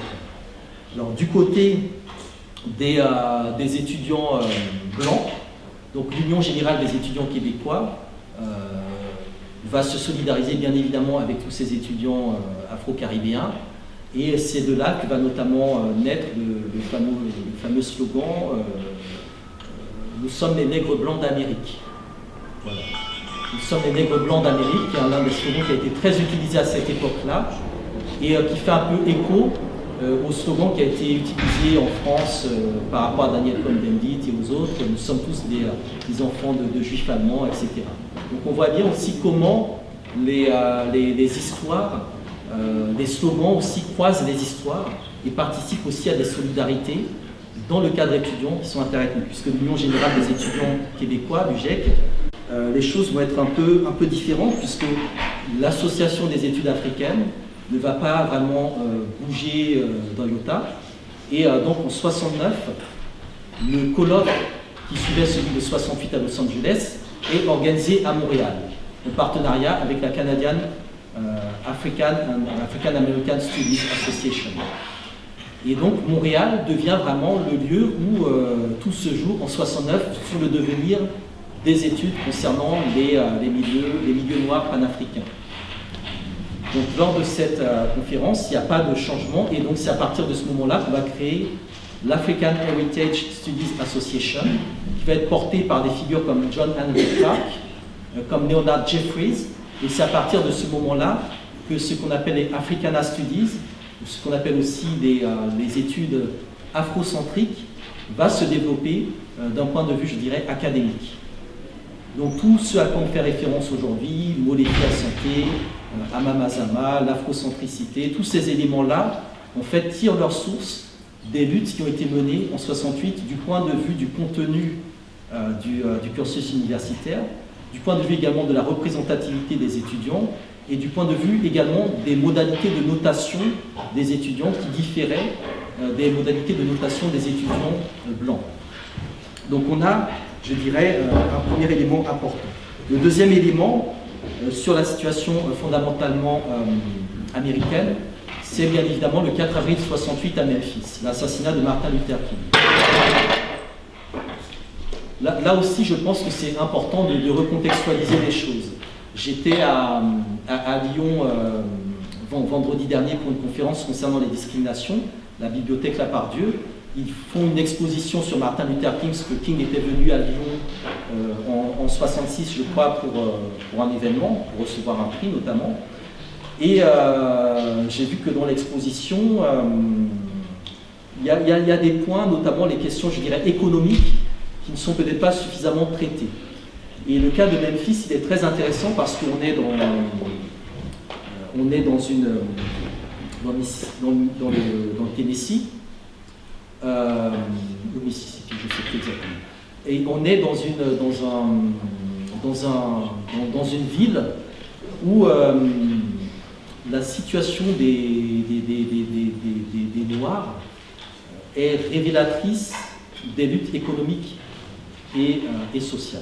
Alors, du côté des étudiants blancs, donc l'Union générale des étudiants québécois va se solidariser bien évidemment avec tous ces étudiants afro-caribéens, et c'est de là que va notamment naître le fameux slogan « Nous sommes les nègres blancs d'Amérique ». Voilà. Nous sommes les nègres blancs d'Amérique, qui est l'un des slogans qui a été très utilisé à cette époque-là, et qui fait un peu écho au slogan qui a été utilisé en France par rapport à Daniel Cohn-Bendit et aux autres, nous sommes tous des enfants de juifs allemands, etc. Donc on voit bien aussi comment les histoires, les slogans aussi croisent les histoires et participent aussi à des solidarités dans le cadre étudiant qui sont interethniques, puisque l'Union générale des étudiants québécois, l'UGEC, les choses vont être un peu différentes, puisque l'association des études africaines ne va pas vraiment bouger dans l'IOTA. Et donc en 69, le colloque qui suivait celui de 68 à Los Angeles est organisé à Montréal, en partenariat avec la Canadian African American Studies Association. Et donc Montréal devient vraiment le lieu où tout se joue en 69 sur le devenir des études concernant les milieux noirs panafricains. Donc lors de cette conférence, il n'y a pas de changement, et donc c'est à partir de ce moment-là qu'on va créer l'African Heritage Studies Association, qui va être portée par des figures comme John Henry Clark, comme Leonard Jeffries, et c'est à partir de ce moment-là que ce qu'on appelle les Africana Studies, ou ce qu'on appelle aussi les études afrocentriques, va se développer d'un point de vue, je dirais, académique. Donc tout ce à quoi on fait référence aujourd'hui, Moléki à santé, Amamazama, l'afrocentricité, tous ces éléments-là, en fait, tirent leur source des luttes qui ont été menées en 68 du point de vue du contenu du cursus universitaire, du point de vue également de la représentativité des étudiants et du point de vue également des modalités de notation des étudiants qui différaient des modalités de notation des étudiants blancs. Donc on a, je dirais, un premier élément important. Le deuxième élément, sur la situation fondamentalement américaine, c'est bien évidemment le 4 avril 68 à Memphis, l'assassinat de Martin Luther King. Là aussi, je pense que c'est important de recontextualiser les choses. J'étais à Lyon vendredi dernier pour une conférence concernant les discriminations, la bibliothèque Lapardieu, ils font une exposition sur Martin Luther King, parce que King était venu à Lyon en 66, je crois, pour un événement, pour recevoir un prix notamment. Et j'ai vu que dans l'exposition, il y a des points, notamment les questions, je dirais, économiques, qui ne sont peut-être pas suffisamment traitées. Et le cas de Memphis, il est très intéressant parce qu'on est dans le Tennessee, le Mississippi, je sais plus exactement. Et on est dans une ville où la situation des Noirs est révélatrice des luttes économiques et sociales.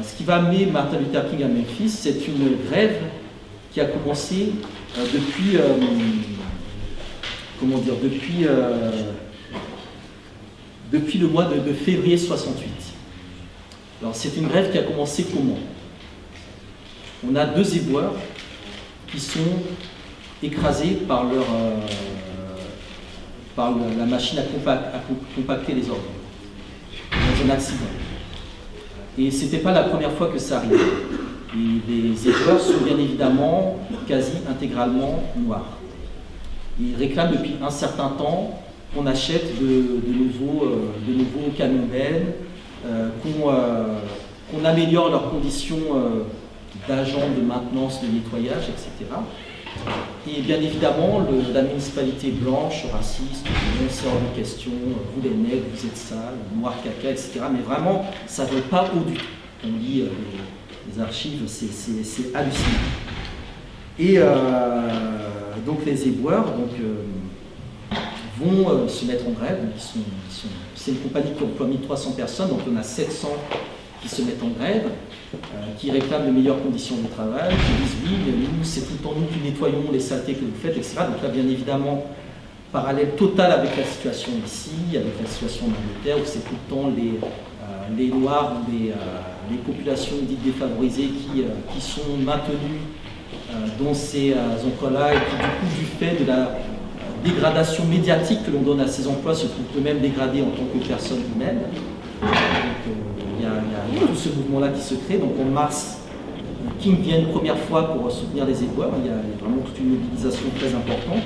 Ce qui va amener Martin Luther King à Memphis, c'est une grève qui a commencé depuis le mois de février 68. Alors c'est une grève qui a commencé comment? On a 2 éboueurs qui sont écrasés par la machine à compacter les ordures dans un accident. Et ce n'était pas la première fois que ça arrivait. Et les éboueurs sont bien évidemment quasi intégralement noirs. Ils réclament depuis un certain temps qu'on achète de nouveaux camions-bennes, qu'on améliore leurs conditions d'agents de maintenance, de nettoyage, etc. Et bien évidemment, la municipalité blanche, raciste, c'est hors de question, vous les nègres, vous êtes sales, noir caca, etc. Mais vraiment, ça ne va pas au du tout. On lit les archives, c'est hallucinant. Et donc les éboueurs vont se mettre en grève. C'est une compagnie qui emploie 1300 personnes, donc on a 700 qui se mettent en grève, qui réclament de meilleures conditions de travail, qui disent oui, mais nous, c'est tout le temps nous qui nettoyons les saletés que vous faites, etc. Donc là, bien évidemment, parallèle total avec la situation ici, avec la situation en Angleterre, où c'est tout le temps les Noirs ou les populations dites défavorisées qui sont maintenues dans ces emplois-là, et qui, du coup, du fait de la dégradation médiatique que l'on donne à ces emplois, se trouvent eux-mêmes dégradés en tant que personnes humaines. Il y a tout ce mouvement-là qui se crée. Donc en mars, King vient une première fois pour soutenir les éboueurs. Il y a vraiment toute une mobilisation très importante.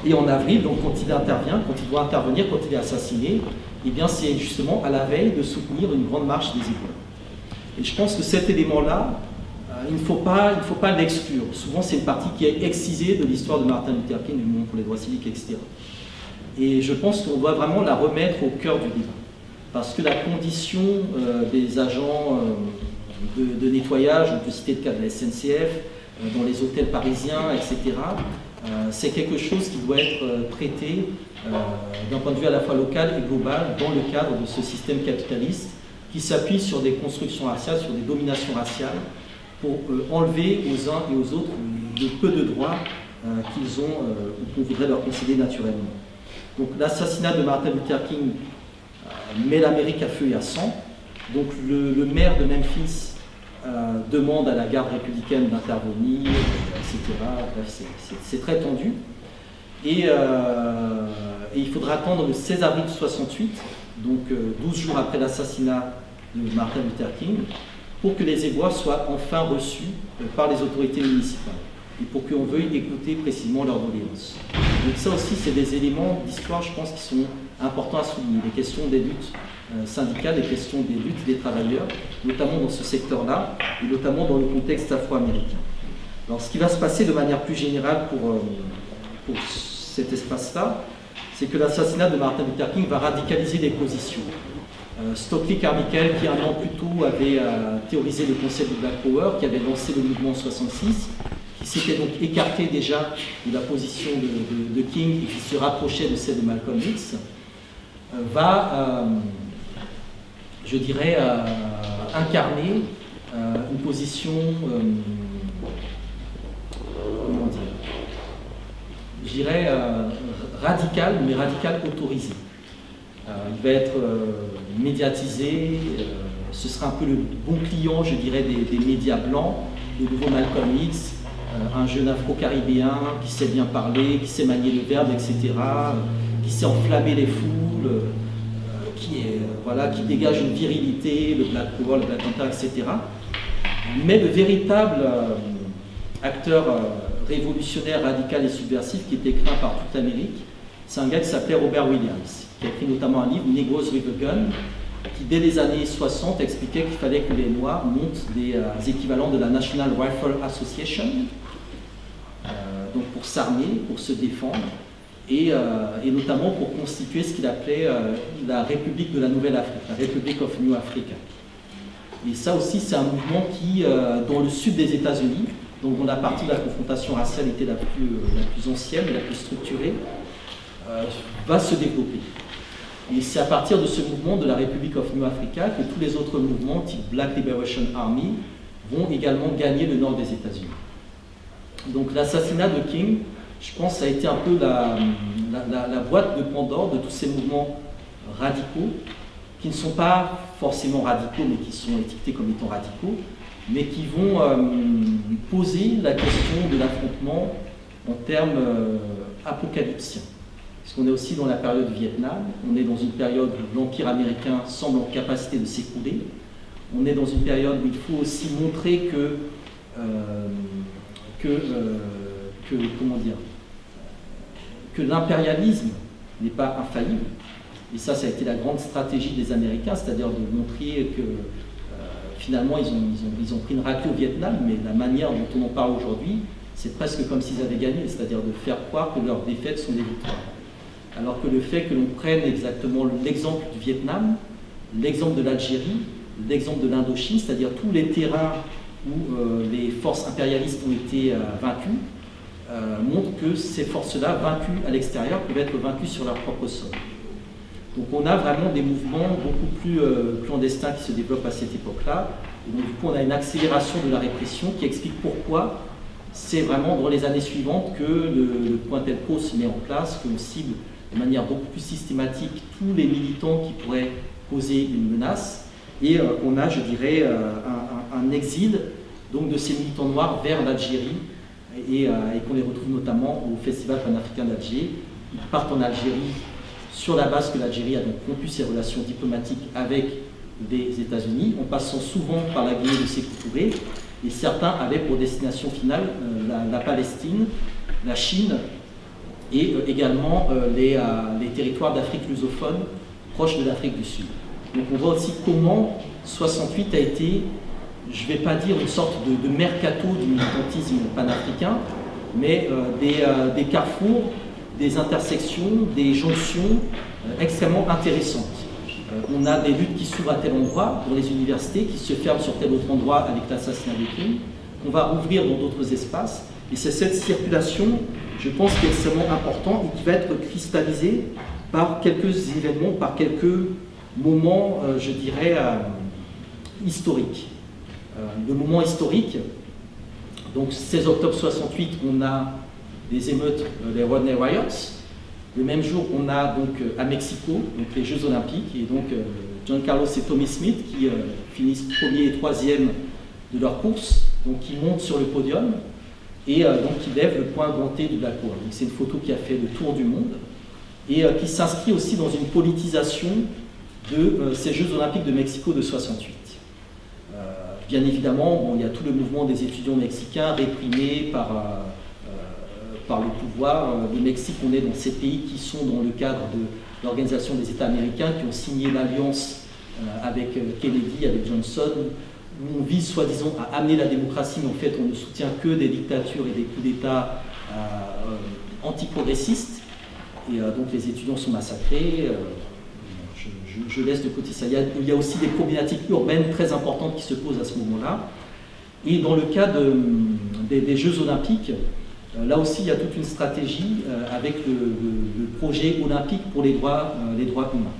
Et en avril, donc quand il intervient, quand il doit intervenir, quand il est assassiné, eh bien c'est justement à la veille de soutenir une grande marche des éboueurs. Et je pense que cet élément-là, il ne faut pas l'exclure. Souvent, c'est une partie qui est excisée de l'histoire de Martin Luther King, du mouvement pour les droits civiques, etc. Et je pense qu'on doit vraiment la remettre au cœur du débat. Parce que la condition des agents de nettoyage, on peut citer le cas de la SNCF, dans les hôtels parisiens, etc., c'est quelque chose qui doit être traité d'un point de vue à la fois local et global dans le cadre de ce système capitaliste qui s'appuie sur des constructions raciales, sur des dominations raciales, pour enlever aux uns et aux autres le peu de droits qu'ils ont ou qu'on voudrait leur concéder naturellement. Donc l'assassinat de Martin Luther King met l'Amérique à feu et à sang. Donc le maire de Memphis demande à la garde républicaine d'intervenir, etc. Bref, c'est très tendu. Et il faudra attendre le 16 avril 68, donc 12 jours après l'assassinat de Martin Luther King, pour que les éboueurs soient enfin reçus par les autorités municipales et pour qu'on veuille écouter précisément leurs doléances. Donc ça aussi, c'est des éléments d'histoire, je pense, qui sont importants à souligner. Les questions des luttes syndicales, les questions des luttes des travailleurs, notamment dans ce secteur-là, et notamment dans le contexte afro-américain. Alors ce qui va se passer de manière plus générale pour cet espace-là, c'est que l'assassinat de Martin Luther King va radicaliser les positions. Stokely Carmichael, qui un an plus tôt avait théorisé le concept de Black Power, qui avait lancé le mouvement en 66, qui s'était donc écarté déjà de la position de King et qui se rapprochait de celle de Malcolm X, va, je dirais, incarner une position, comment dire, je dirais radicale, mais radicale autorisée. Il va être médiatisé, ce sera un peu le bon client, je dirais, des médias blancs, le nouveau Malcolm X, un jeune afro-caribéen qui sait bien parler, qui sait manier le verbe, etc., qui sait enflammer les foules, qui dégage une virilité, le Black Power, le Black Panther, etc. Mais le véritable acteur révolutionnaire, radical et subversif qui était craint par toute l'Amérique, c'est un gars qui s'appelait Robert Williams, qui a écrit notamment un livre, Negroes with a Gun, qui dès les années 60 expliquait qu'il fallait que les Noirs montent des équivalents de la National Rifle Association, donc pour s'armer, pour se défendre, et notamment pour constituer ce qu'il appelait la République de la Nouvelle-Afrique, la Republic of New Africa. Et ça aussi, c'est un mouvement qui, dans le sud des États-Unis, donc dont la partie de la confrontation raciale était la plus ancienne, la plus structurée, va se développer. Et c'est à partir de ce mouvement de la Republic of New Africa que tous les autres mouvements, type Black Liberation Army, vont également gagner le nord des États-Unis. Donc l'assassinat de King, je pense, a été un peu la boîte de Pandore de tous ces mouvements radicaux, qui ne sont pas forcément radicaux, mais qui sont étiquetés comme étant radicaux, mais qui vont poser la question de l'affrontement en termes apocalyptiens. Parce qu'on est aussi dans la période du Vietnam, on est dans une période où l'Empire américain semble en capacité de s'écrouler, on est dans une période où il faut aussi montrer que l'impérialisme n'est pas infaillible. Et ça a été la grande stratégie des Américains, c'est-à-dire de montrer que finalement ils ont pris une raclée au Vietnam, mais la manière dont on en parle aujourd'hui, c'est presque comme s'ils avaient gagné, c'est-à-dire de faire croire que leurs défaites sont des victoires. Alors que le fait que l'on prenne exactement l'exemple du Vietnam, l'exemple de l'Algérie, l'exemple de l'Indochine, c'est-à-dire tous les terrains où les forces impérialistes ont été vaincues, montre que ces forces-là, vaincues à l'extérieur, peuvent être vaincues sur leur propre sol. Donc on a vraiment des mouvements beaucoup plus clandestins qui se développent à cette époque-là. Et donc du coup on a une accélération de la répression qui explique pourquoi c'est vraiment dans les années suivantes que le Pointel-Pro se met en place, que l'on cible de manière beaucoup plus systématique tous les militants qui pourraient poser une menace, et qu'on a, je dirais, un exil donc, de ces militants noirs vers l'Algérie, et qu'on les retrouve notamment au Festival panafricain d'Alger. Ils partent en Algérie sur la base que l'Algérie a donc rompu ses relations diplomatiques avec les États-Unis, en passant souvent par la Guinée de Sékou Touré, et certains avaient pour destination finale la Palestine, la Chine, et également les territoires d'Afrique lusophone proches de l'Afrique du Sud. Donc on voit aussi comment 68 a été, je ne vais pas dire une sorte de mercato du militantisme panafricain, mais des carrefours, des intersections, des jonctions extrêmement intéressantes. On a des luttes qui s'ouvrent à tel endroit pour les universités, qui se ferment sur tel autre endroit avec l'assassinat de King, qu'on va ouvrir dans d'autres espaces. Et c'est cette circulation, je pense, qui est extrêmement importante et qui va être cristallisée par quelques événements, par quelques moments, je dirais, historiques. Le moment historique, donc 16 octobre 68, on a des émeutes, les Rodney Riots. Le même jour, on a donc à Mexico, donc les Jeux Olympiques, et donc John Carlos et Tommy Smith qui finissent premier et troisième de leur course, donc qui montent sur le podium et donc qui lèvent le point ganté du Black Power. Donc c'est une photo qui a fait le tour du monde et qui s'inscrit aussi dans une politisation de ces Jeux Olympiques de Mexico de 68. Bien évidemment, bon, il y a tout le mouvement des étudiants mexicains réprimés par le pouvoir. Le Mexique, on est dans ces pays qui sont dans le cadre de l'Organisation des États américains, qui ont signé l'alliance avec Kennedy, avec Johnson, où on vise soi-disant à amener la démocratie, mais en fait on ne soutient que des dictatures et des coups d'État antiprogressistes. Et donc les étudiants sont massacrés. Je laisse de côté ça. Il y a aussi des problématiques urbaines très importantes qui se posent à ce moment-là. Et dans le cas des Jeux Olympiques, là aussi, il y a toute une stratégie avec le projet olympique pour les droits humains,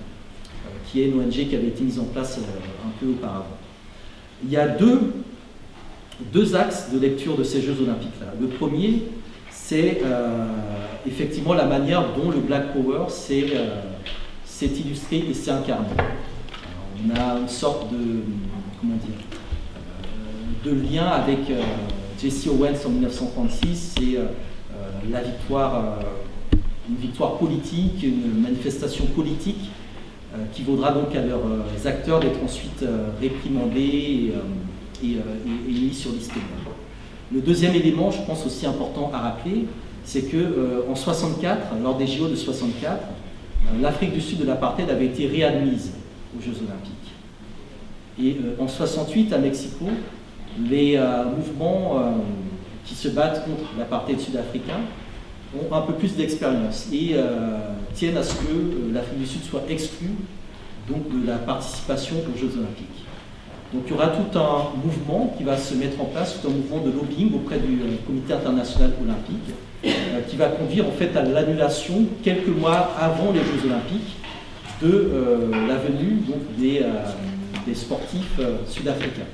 qui est une ONG qui avait été mise en place un peu auparavant. Il y a deux axes de lecture de ces Jeux Olympiques-là. Le premier, c'est effectivement la manière dont le Black Power s'est illustré et s'est incarné. On a une sorte de lien avec Jesse Owens en 1936, c'est la victoire, une victoire politique, une manifestation politique qui vaudra donc à leurs acteurs d'être ensuite réprimandés et mis sur liste noire. Le deuxième élément, je pense aussi important à rappeler, c'est qu'en 64, lors des JO de 64, l'Afrique du Sud de l'apartheid avait été réadmise aux Jeux Olympiques. Et en 68, à Mexico, les mouvements qui se battent contre l'apartheid sud-africain ont un peu plus d'expérience et tiennent à ce que l'Afrique du Sud soit exclue donc, de la participation aux Jeux Olympiques. Donc il y aura tout un mouvement qui va se mettre en place, tout un mouvement de lobbying auprès du Comité international olympique, qui va conduire en fait à l'annulation, quelques mois avant les Jeux Olympiques, de la venue donc, des sportifs sud-africains.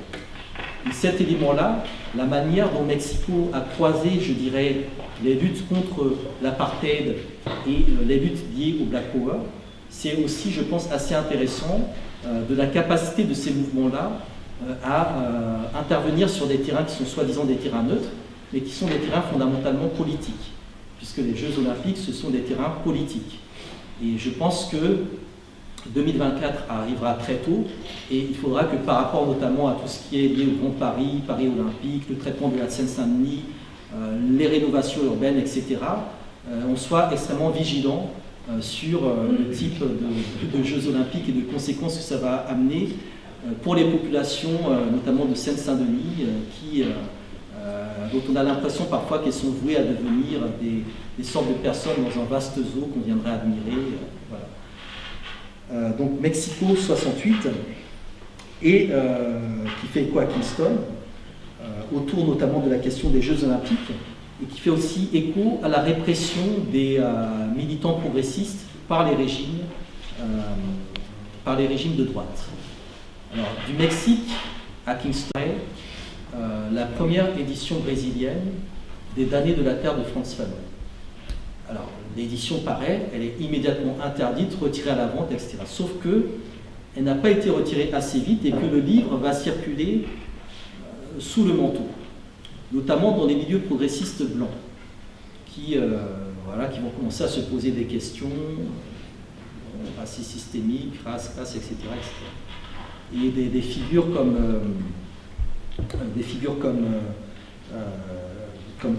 Et cet élément-là, la manière dont Mexico a croisé, je dirais, les luttes contre l'apartheid et les luttes liées au Black Power, c'est aussi, je pense, assez intéressant de la capacité de ces mouvements-là à intervenir sur des terrains qui sont soi-disant des terrains neutres, mais qui sont des terrains fondamentalement politiques, puisque les Jeux Olympiques, ce sont des terrains politiques. Et je pense que 2024 arrivera très tôt, et il faudra que par rapport notamment à tout ce qui est lié au Grand Paris, Paris Olympique, le traitement de la Seine-Saint-Denis, les rénovations urbaines, etc., on soit extrêmement vigilant sur le type de Jeux Olympiques et de conséquences que ça va amener pour les populations, notamment de Seine-Saint-Denis, dont on a l'impression parfois qu'elles sont vouées à devenir des sortes de personnes dans un vaste zoo qu'on viendrait admirer. Voilà. Donc Mexico 68, et qui fait écho à Kingston, autour notamment de la question des Jeux Olympiques, et qui fait aussi écho à la répression des militants progressistes par les régimes de droite. Alors, du Mexique à Kingston, la première édition brésilienne des damnés de la terre de Frantz Fanon. Alors, l'édition paraît, elle est immédiatement interdite, retirée à la vente, etc. Sauf que elle n'a pas été retirée assez vite et que le livre va circuler sous le manteau, notamment dans les milieux progressistes blancs, qui vont commencer à se poser des questions assez systémiques, race, classe, etc., etc. Et des figures comme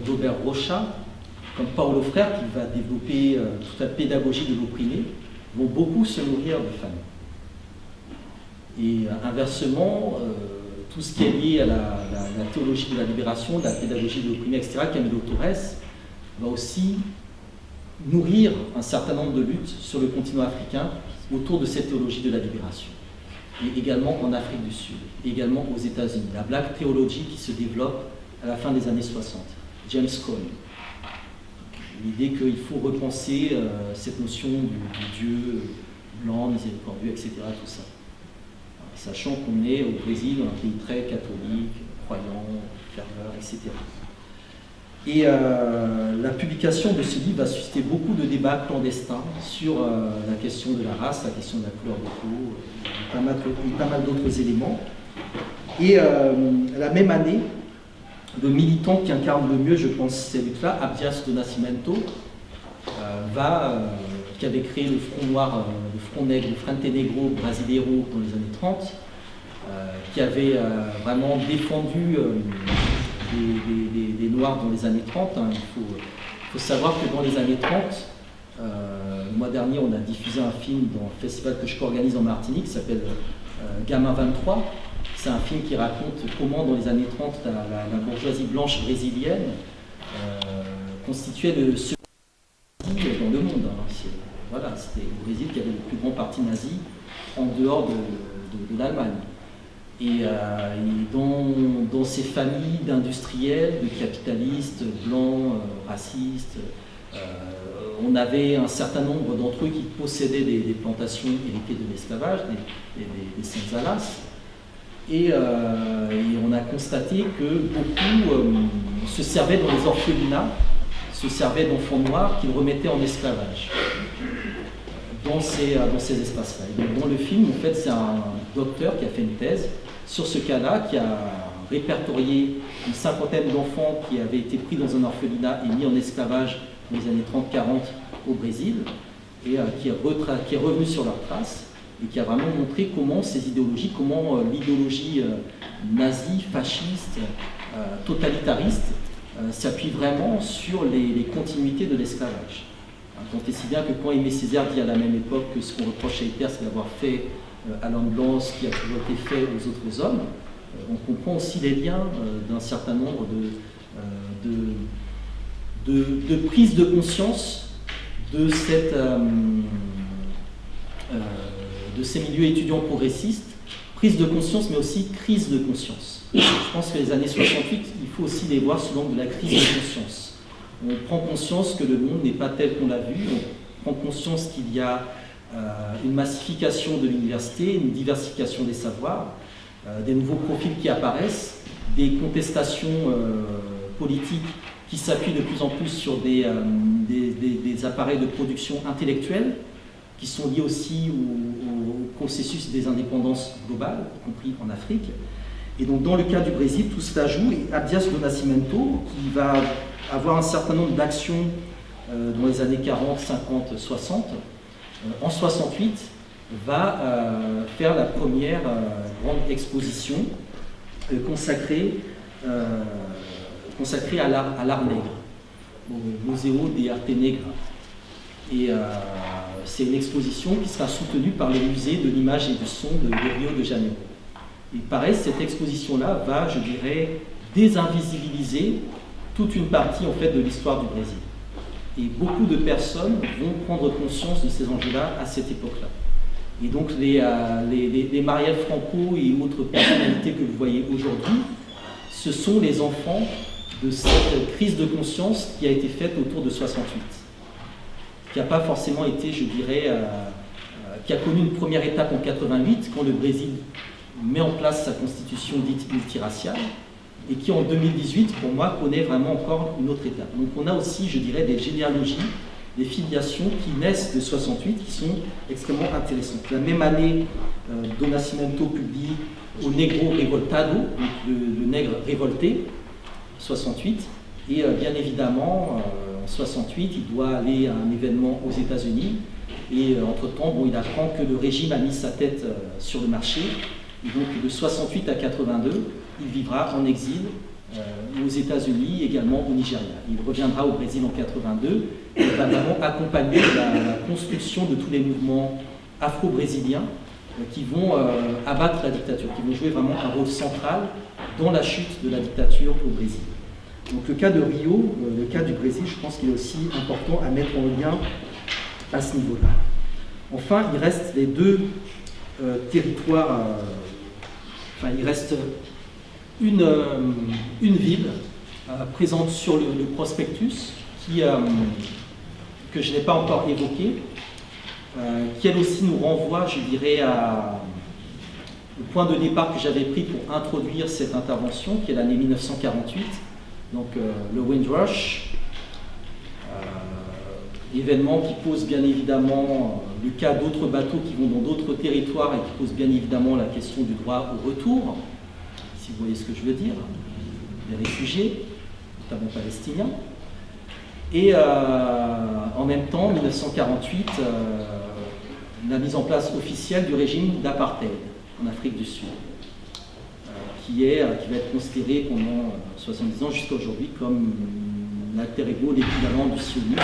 Robert Rocha, comme Paulo Freire, qui va développer toute la pédagogie de l'opprimé, vont beaucoup se nourrir de femmes. Et inversement, tout ce qui est lié à la théologie de la libération, de la pédagogie de l'opprimé, etc., Camilo Torres, va aussi nourrir un certain nombre de luttes sur le continent africain autour de cette théologie de la libération. Et également en Afrique du Sud, et également aux États-Unis. La Black Theology qui se développe à la fin des années 60. James Cone. L'idée qu'il faut repenser cette notion du Dieu blanc, miséricordieux, etc., tout ça. Sachant qu'on est au Brésil, un pays très catholique, croyant, ferveur, etc. Et la publication de ce livre va susciter beaucoup de débats clandestins sur la question de la race, la question de la couleur de peau, et pas mal d'autres éléments. Et la même année, le militant qui incarne le mieux, je pense, ces luttes-là, Abdias do Nascimento, qui avait créé le Front Noir, le Front Negro, le Frente Negro Brasileiro dans les années 30, qui avait vraiment défendu des Noirs dans les années 30. Hein. Il faut savoir que dans les années 30, le mois dernier, on a diffusé un film dans un festival que je co-organise en Martinique, qui s'appelle Gamin 23. C'est un film qui raconte comment, dans les années 30, la bourgeoisie blanche brésilienne constituait le second dans le monde. Hein. Voilà, c'était le Brésil qui avait le plus grand parti nazi en dehors de l'Allemagne. Et dans ces familles d'industriels, de capitalistes, blancs, racistes, on avait un certain nombre d'entre eux qui possédaient des plantations héritées de l'esclavage, des senzalas. Et on a constaté que beaucoup se servaient dans les orphelinats, se servaient d'enfants noirs qu'ils remettaient en esclavage dans ces espaces-là. Dans le film, en fait, c'est un docteur qui a fait une thèse sur ce cas-là, qui a répertorié une cinquantaine d'enfants qui avaient été pris dans un orphelinat et mis en esclavage dans les années 30-40 au Brésil, et qui est revenu sur leurs traces, et qui a vraiment montré comment ces idéologies, comment l'idéologie nazie, fasciste, totalitariste, s'appuie vraiment sur les continuités de l'esclavage. Tant et si bien que quand Aimé Césaire dit à la même époque que ce qu'on reproche à Hitler, c'est d'avoir fait à l'homme blanc ce qui a toujours été fait aux autres hommes, on comprend aussi les liens d'un certain nombre de prise de conscience de ces milieux étudiants progressistes, prise de conscience mais aussi crise de conscience. Je pense que les années 68, il faut aussi les voir sous l'angle de la crise de conscience. On prend conscience que le monde n'est pas tel qu'on l'a vu, on prend conscience qu'il y a une massification de l'université, une diversification des savoirs, des nouveaux profils qui apparaissent, des contestations politiques qui s'appuient de plus en plus sur des appareils de production intellectuelle, qui sont liés aussi au processus des indépendances globales, y compris en Afrique. Et donc dans le cas du Brésil, tout cela joue, et Abdias do Nascimento, qui va avoir un certain nombre d'actions dans les années 40, 50, 60, en 68, va faire la première grande exposition consacrée à l'art nègre, au Museo de Arte Negra. Et c'est une exposition qui sera soutenue par le musée de l'image et du son de Rio de Janeiro. Et pareil, cette exposition-là va, je dirais, désinvisibiliser toute une partie en fait, de l'histoire du Brésil. Et beaucoup de personnes vont prendre conscience de ces enjeux-là à cette époque-là. Et donc les Marielle Franco et autres personnalités que vous voyez aujourd'hui, ce sont les enfants de cette crise de conscience qui a été faite autour de 68. Qui n'a pas forcément été, je dirais, qui a connu une première étape en 88, quand le Brésil met en place sa constitution dite multiraciale, et qui en 2018, pour moi, connaît vraiment encore une autre étape. Donc on a aussi, je dirais, des généalogies, des filiations qui naissent de 68, qui sont extrêmement intéressantes. La même année, do Nascimento publie O Negro Revoltado, donc le nègre révolté, 68, et bien évidemment, en 68, il doit aller à un événement aux États-Unis, et entre-temps, bon, il apprend que le régime a mis sa tête sur le marché, et donc de 68 à 82, il vivra en exil aux États-Unis, également au Nigeria. Il reviendra au Brésil en 82 et va vraiment accompagner la construction de tous les mouvements afro-brésiliens qui vont abattre la dictature, qui vont jouer vraiment un rôle central dans la chute de la dictature au Brésil. Donc le cas de Rio, le cas du Brésil, je pense qu'il est aussi important à mettre en lien à ce niveau-là. Enfin, il reste les deux territoires, il reste une ville présente sur le prospectus que je n'ai pas encore évoquée, qui elle aussi nous renvoie, je dirais, à le point de départ que j'avais pris pour introduire cette intervention, qui est l'année 1948, donc le Windrush, événement qui pose bien évidemment le cas d'autres bateaux qui vont dans d'autres territoires et qui pose bien évidemment la question du droit au retour, si vous voyez ce que je veux dire, des réfugiés, notamment palestiniens. Et en même temps, 1948, la mise en place officielle du régime d'apartheid en Afrique du Sud, qui va être considéré pendant 70 ans jusqu'à aujourd'hui comme l'alter ego, l'équivalent du sionisme.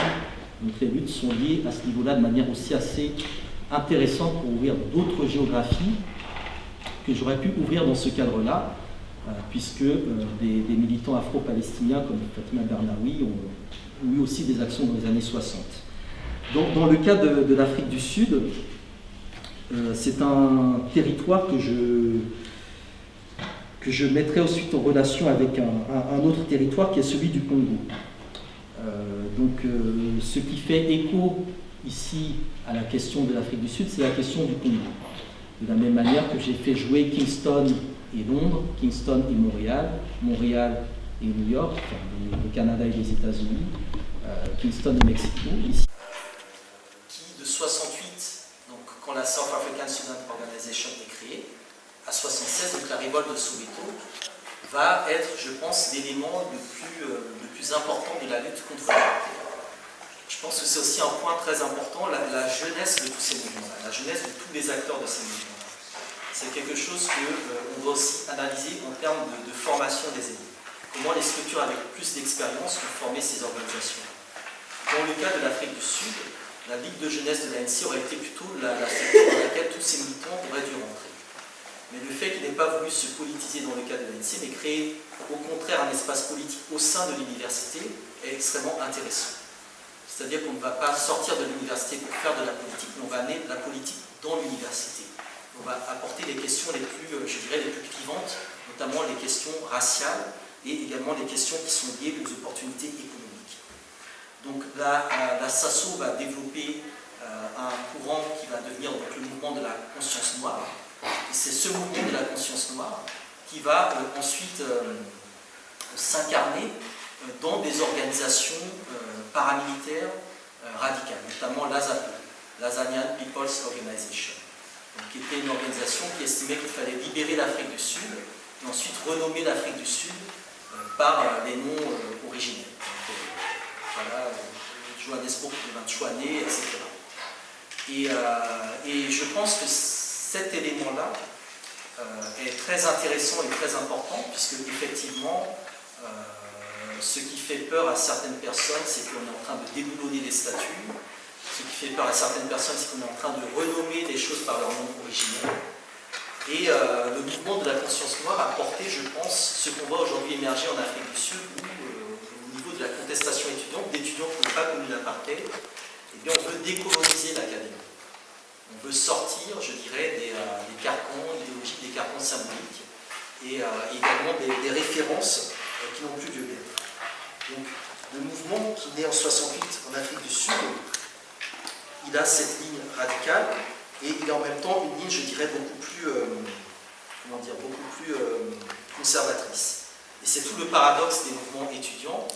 Donc les luttes sont liées à ce niveau-là de manière aussi assez intéressante pour ouvrir d'autres géographies que j'aurais pu ouvrir dans ce cadre-là, puisque des militants afro-palestiniens comme Fatima Bernaoui ont eu aussi des actions dans les années 60. Donc, dans le cas de l'Afrique du Sud, c'est un territoire que je mettrai ensuite en relation avec un autre territoire qui est celui du Congo. Ce qui fait écho ici à la question de l'Afrique du Sud, c'est la question du Congo. De la même manière que j'ai fait jouer Kingston et Londres, Kingston et Montréal, Montréal et New York, enfin, le Canada et les États-Unis, Kingston et Mexico, ici. Qui de 68, donc quand la South African Student Organization est créée, à 76, donc la révolte de Soweto, va être, je pense, l'élément le plus important de la lutte contre l'apartheid. Je pense que c'est aussi un point très important, la jeunesse de tous ces mouvements-là, la jeunesse de tous les acteurs de ces mouvements-là. C'est quelque chose qu'on doit aussi analyser en termes de formation des élèves. Comment les structures avec plus d'expérience ont formé ces organisations. Dans le cas de l'Afrique du Sud, la Ligue de jeunesse de l'ANC aurait été plutôt la structure dans laquelle tous ces militants auraient dû rentrer. Mais le fait qu'il n'ait pas voulu se politiser dans le cas de l'ANC, mais créer au contraire un espace politique au sein de l'université, est extrêmement intéressant. C'est-à-dire qu'on ne va pas sortir de l'université pour faire de la politique, mais on va amener de la politique dans l'université. On va apporter les questions les plus, je dirais, les plus clivantes, notamment les questions raciales et également les questions qui sont liées aux opportunités économiques. Donc là, la SASO va développer un courant qui va devenir donc, le mouvement de la conscience noire. Et c'est ce mouvement de la conscience noire qui va ensuite s'incarner dans des organisations paramilitaires radicales, notamment l'ASAPO, l'Azanian People's Organization, donc, qui était une organisation qui estimait qu'il fallait libérer l'Afrique du Sud et ensuite renommer l'Afrique du Sud par les noms originels. Voilà, Johannesburg, Chouane, etc. Et je pense que cet élément-là est très intéressant et très important, puisque effectivement, ce qui fait peur à certaines personnes, c'est qu'on est en train de déboulonner les statuts. Ce qui fait peur à certaines personnes, c'est qu'on est en train de renommer les choses par leur nom originel. Et le mouvement de la conscience noire a porté, je pense, ce qu'on voit aujourd'hui émerger en Afrique du Sud, où au niveau de la contestation étudiante, d'étudiants qui n'ont pas connu l'apartheid, eh bien, on veut décoloniser l'académie. On veut sortir, je dirais, des carcans idéologiques, des carcans symboliques, et également des références qui n'ont plus lieu d'être. Donc, le mouvement qui naît en 68 en Afrique du Sud, il a cette ligne radicale, et il a en même temps une ligne, je dirais, beaucoup plus, conservatrice. Et c'est tout le paradoxe des mouvements étudiants,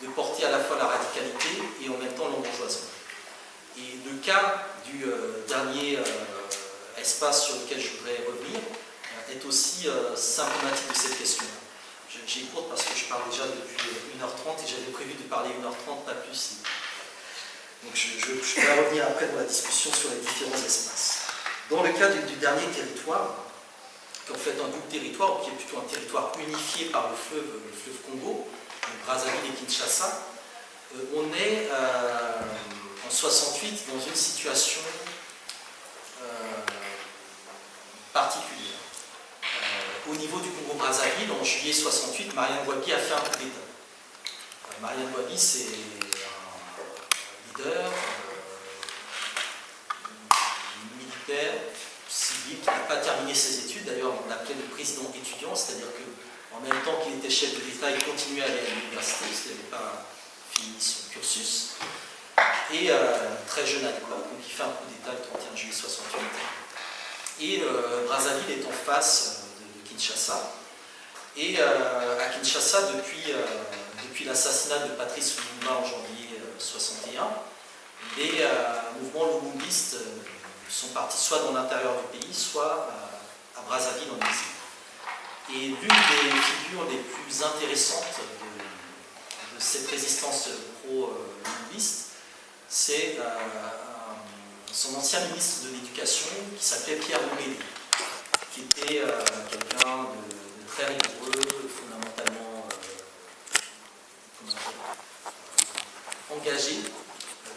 de porter à la fois la radicalité et en même temps l'embourgeoisement. Et le cas du dernier espace sur lequel je voudrais revenir est aussi symptomatique de cette question-là. J'ai court parce que je parle déjà depuis 1h30 et j'avais prévu de parler 1h30, pas plus. Donc je vais revenir après dans la discussion sur les différents espaces. Dans le cas du dernier territoire, qui est en fait un double territoire, qui est plutôt un territoire unifié par le fleuve Congo, Brazzaville et Kinshasa, on est en 68 dans une situation particulière. Au niveau du Congo-Brazzaville, en juillet 68, Mariam Gwabi a fait un coup d'État. Mariam Gwabi, c'est un leader militaire, civil, qui n'a pas terminé ses études. D'ailleurs, on l'appelait le président étudiant, c'est-à-dire qu'en même temps qu'il était chef de l'État, il continuait à aller à l'université, parce qu'il n'avait pas fini son cursus. Et très jeune à l'époque, donc il fait un coup d'État le 31 juillet 68. Et Brazzaville est en face de Kinshasa. Et à Kinshasa, depuis l'assassinat de Patrice Lumumba en janvier 61, les mouvements lumumbistes sont partis soit dans l'intérieur du pays, soit à Brazzaville en exil. Et l'une des figures les plus intéressantes de cette résistance pro-lumumbiste, c'est son ancien ministre de l'Éducation qui s'appelait Pierre Boumedi, qui était quelqu'un de très rigoureux, fondamentalement engagé,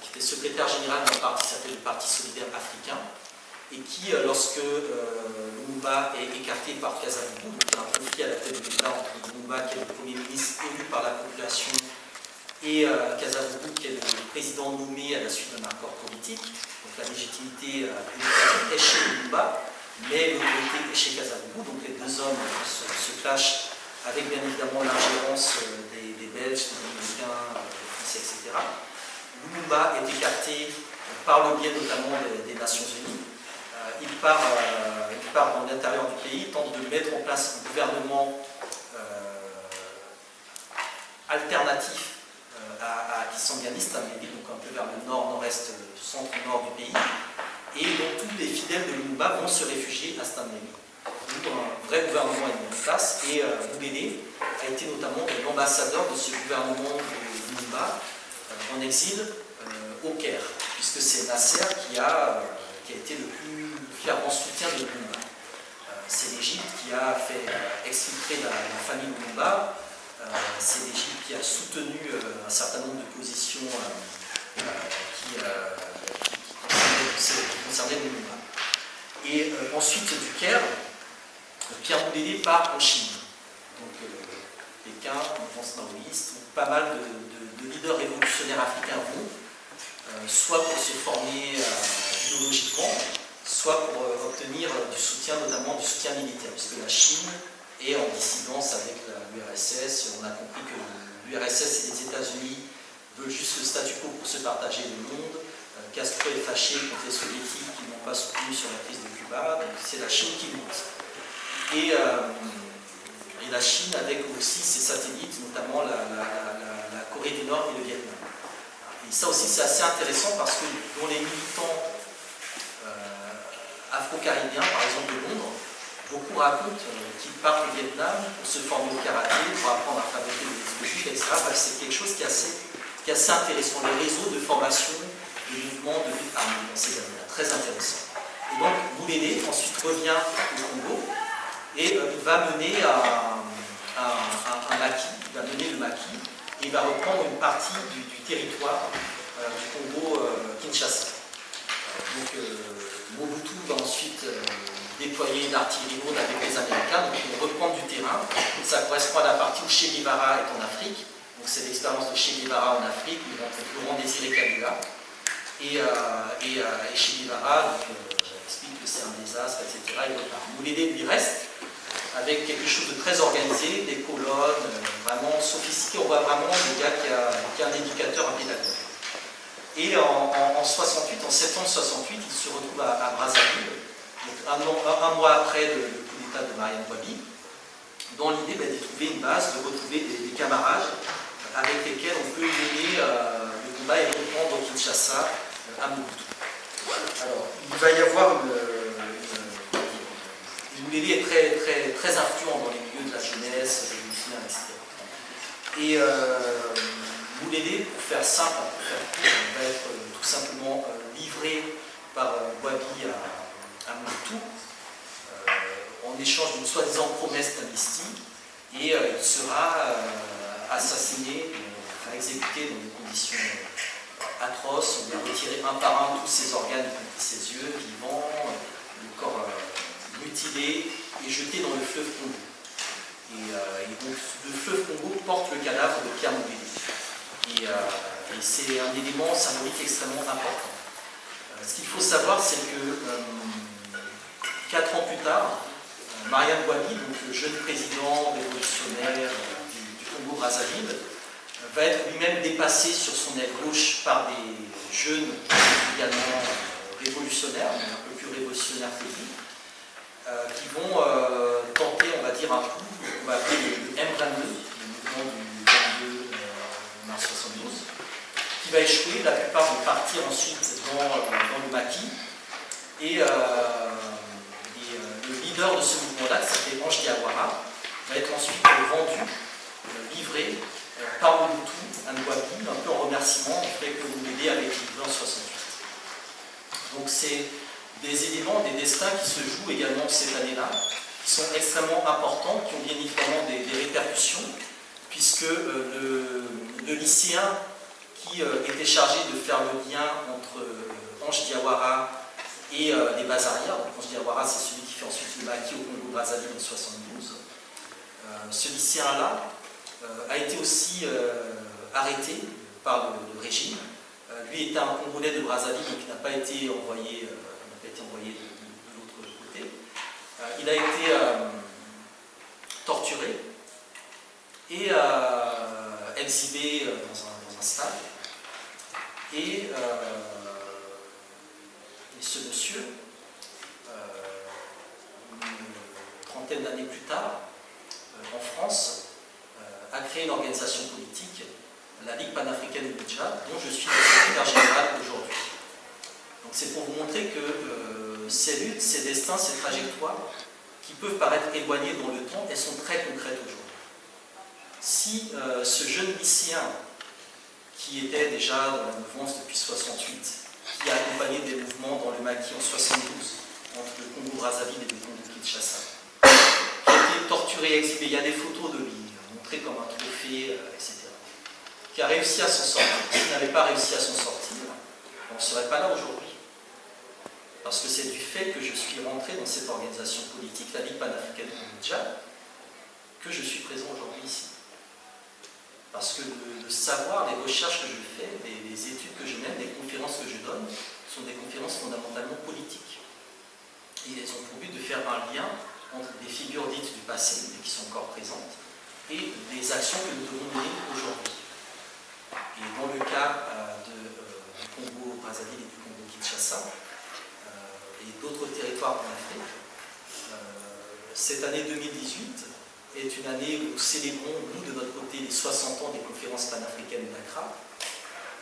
qui était secrétaire général d'un parti qui s'appelait le Parti solidaire africain, et qui, lorsque Lumumba est écarté par Kasavubu, donc il y a un conflit à la tête de l'État entre Lumumba, qui est le Premier ministre élu par la population, et Kasavubu, qui est le président nommé à la suite d'un accord politique. Donc la légitimité est chez Lumumba, mais l'autorité est chez Kasavubu. Donc les deux hommes se clashent avec bien évidemment l'ingérence des Belges, des Américains, des Français, etc. Lumumba est écarté par le biais notamment des Nations Unies. Il part dans l'intérieur du pays, tente de mettre en place un gouvernement alternatif à Kisangani, Stameli, donc un peu vers le nord, nord-est, centre-nord du pays, et dont tous les fidèles de Lumumba vont se réfugier à Stameli. où un vrai gouvernement est mis en place, et Boubélé a été notamment l'ambassadeur de ce gouvernement de Lumumba en exil au Caire, puisque c'est Nasser qui a été le plus fervent soutien de Lumumba. C'est l'Égypte qui a fait exfiltrer la famille Lumumba, c'est l'Égypte qui a soutenu un certain nombre de positions qui concernaient Lumumba. Et ensuite du Caire, Pierre Boulélé part en Chine. Donc Pékin, mouvance maoïste, où pas mal de leaders révolutionnaires africains vont, soit pour se former idéologiquement, soit pour obtenir du soutien, notamment du soutien militaire, puisque la Chine est en dissidence avec l'URSS. On a compris que l'URSS et les États-Unis veulent juste le statu quo pour se partager le monde. Castro est fâché contre les soviétiques qui n'ont pas soutenu sur la crise de Cuba, donc c'est la Chine qui monte. Et la Chine avec aussi ses satellites, notamment la Corée du Nord et le Vietnam. Et ça aussi c'est assez intéressant parce que dans les militants afro-caribéens, par exemple de Londres, beaucoup racontent qu'ils partent au Vietnam pour se former au karaté, pour apprendre à fabriquer des explosifs, etc. C'est quelque chose qui est assez intéressant, les réseaux de formation, de mouvements de lutte armée dans ces années-là, très intéressant. Et donc Boulélé ensuite revient au Congo et il va mener un maquis, il va mener le maquis et il va reprendre une partie du territoire du Congo Kinshasa. Donc Mobutu va ensuite déployer une artillerie lourde avec les Américains, donc ils vont reprendre du terrain. Ça correspond à la partie où Che Guevara est en Afrique, donc c'est l'expérience de Che Guevara en Afrique, où il rencontre Laurent Désiré Kabila. Et Che Guevara explique que c'est un désastre, etc. Il repart. Boulélé lui reste avec quelque chose de très organisé, des colonnes vraiment sophistiquées. On voit vraiment le gars qui a un éducateur, un pédagogue. Et en 68, en septembre 68, il se retrouve à Brazzaville, donc un mois après le coup d'État de Mariam Bouabi, dans l'idée de trouver une base, de retrouver des camarades avec lesquels on peut mener le combat et reprendre Kinshasa à Mobutu. Alors, il va y avoir Boulélé est très influent dans les milieux de la jeunesse, des révolutionnaires, etc. Et Boulélé, pour faire simple, va être tout simplement livré par Bouabi à Mobutu en échange d'une soi-disant promesse d'amnistie, et il sera assassiné, exécuté dans des conditions atroces. On lui a retiré un par un tous ses organes, y compris ses yeux, vivants, le corps mutilé et jeté dans le fleuve Congo. Et donc le fleuve Congo porte le cadavre de Pierre Boulélé. Et c'est un élément symbolique extrêmement important. Ce qu'il faut savoir, c'est que 4 ans plus tard, Mariam Bouabi, donc le jeune président révolutionnaire du Congo-Brazzaville, va être lui-même dépassé sur son aile gauche par des jeunes également révolutionnaires, mais un peu plus révolutionnaires que lui, qui vont tenter, on va dire, un coup qu'on va appeler le M22, le mouvement du 22 mars 72, qui va échouer. La plupart vont partir ensuite dans le maquis. Et le leader de ce mouvement-là, qui s'appelait Ange Diawara, va être ensuite vendu, livré par Mobutu à Bouabi, un peu en remerciement du fait que Boulélé avait été livré en 68. Donc c'est des éléments, des destins qui se jouent également cette année-là, qui sont extrêmement importants, qui ont bien évidemment des répercussions, puisque le lycéen qui était chargé de faire le lien entre Ange Diawara et les bases arrières, donc Ange Diawara c'est celui qui fait ensuite le maquis au Congo-Brazzaville en 72, ce lycéen-là a été aussi arrêté par le régime. Lui était un Congolais de Brazzaville, donc il n'a pas été envoyé de l'autre côté. Il a été torturé et exhibé dans un stade. Et ce monsieur, une trentaine d'années plus tard, en France, a créé une organisation politique, la Ligue panafricaine du Tchad, dont je suis le secrétaire général aujourd'hui. Donc c'est pour vous montrer que ces luttes, ces destins, ces trajectoires qui peuvent paraître éloignées dans le temps, elles sont très concrètes aujourd'hui. Si ce jeune lycéen, qui était déjà dans la mouvance depuis 68, qui a accompagné des mouvements dans le Mali en 72, entre le Congo-Brazzaville et le Congo-Kinshasa, qui a été torturé, exhibé, il y a des photos de lui, montrées comme un trophée, etc., qui a réussi à s'en sortir. S'il n'avait pas réussi à s'en sortir, on ne serait pas là aujourd'hui. Parce que c'est du fait que je suis rentré dans cette organisation politique, la Ligue panafricaine du Cambodge, que je suis présent aujourd'hui ici. Parce que le savoir, les recherches que je fais, les études que je mène, les conférences que je donne, sont des conférences fondamentalement politiques. Et elles ont pour but de faire un lien entre des figures dites du passé, mais qui sont encore présentes, et des actions que nous devons mener aujourd'hui. Et dans le cas du Congo-Brazzaville et du Congo-Kinshasa, et d'autres territoires en Afrique, cette année 2018 est une année où nous célébrons, nous de notre côté, les 60 ans des conférences panafricaines d'Accra.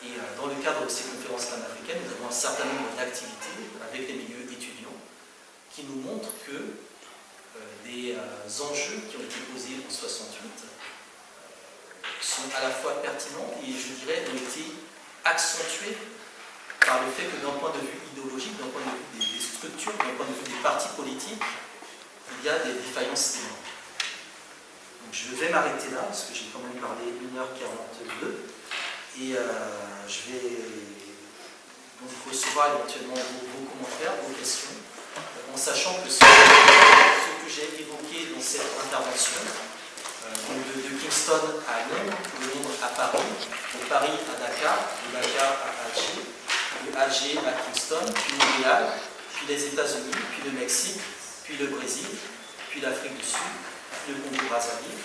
Et dans le cadre de ces conférences panafricaines, nous avons un certain nombre d'activités avec les milieux étudiants qui nous montrent que les enjeux qui ont été posés en 68 sont à la fois pertinents et, je dirais, ont été accentués par le fait que d'un point de vue idéologique, d'un point de vue des structures, d'un point de vue des partis politiques, il y a des défaillances énormes. Donc je vais m'arrêter là, parce que j'ai quand même parlé 1h42, et je vais donc recevoir éventuellement vos commentaires, vos questions, en sachant que ce que j'ai évoqué dans cette intervention, donc de Kingston à Londres, de Londres à Paris, de Paris à Dakar, de Dakar à Alger, de Alger à Kingston, puis Montréal, puis les États-Unis, puis le Mexique, puis le Brésil, puis l'Afrique du Sud, puis le Congo-Brazzaville.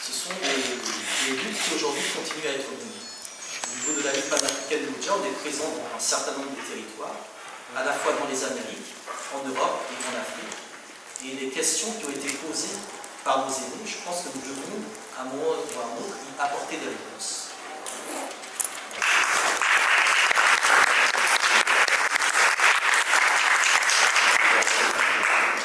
Ce sont des luttes qui aujourd'hui continuent à être menées. Au niveau de la Ligue panafricaine de Moudja, on est présent dans un certain nombre de territoires, à la fois dans les Amériques, en Europe et en Afrique. Et les questions qui ont été posées par nos aînés, je pense que nous devons, à un moment ou à un autre, y apporter des réponses.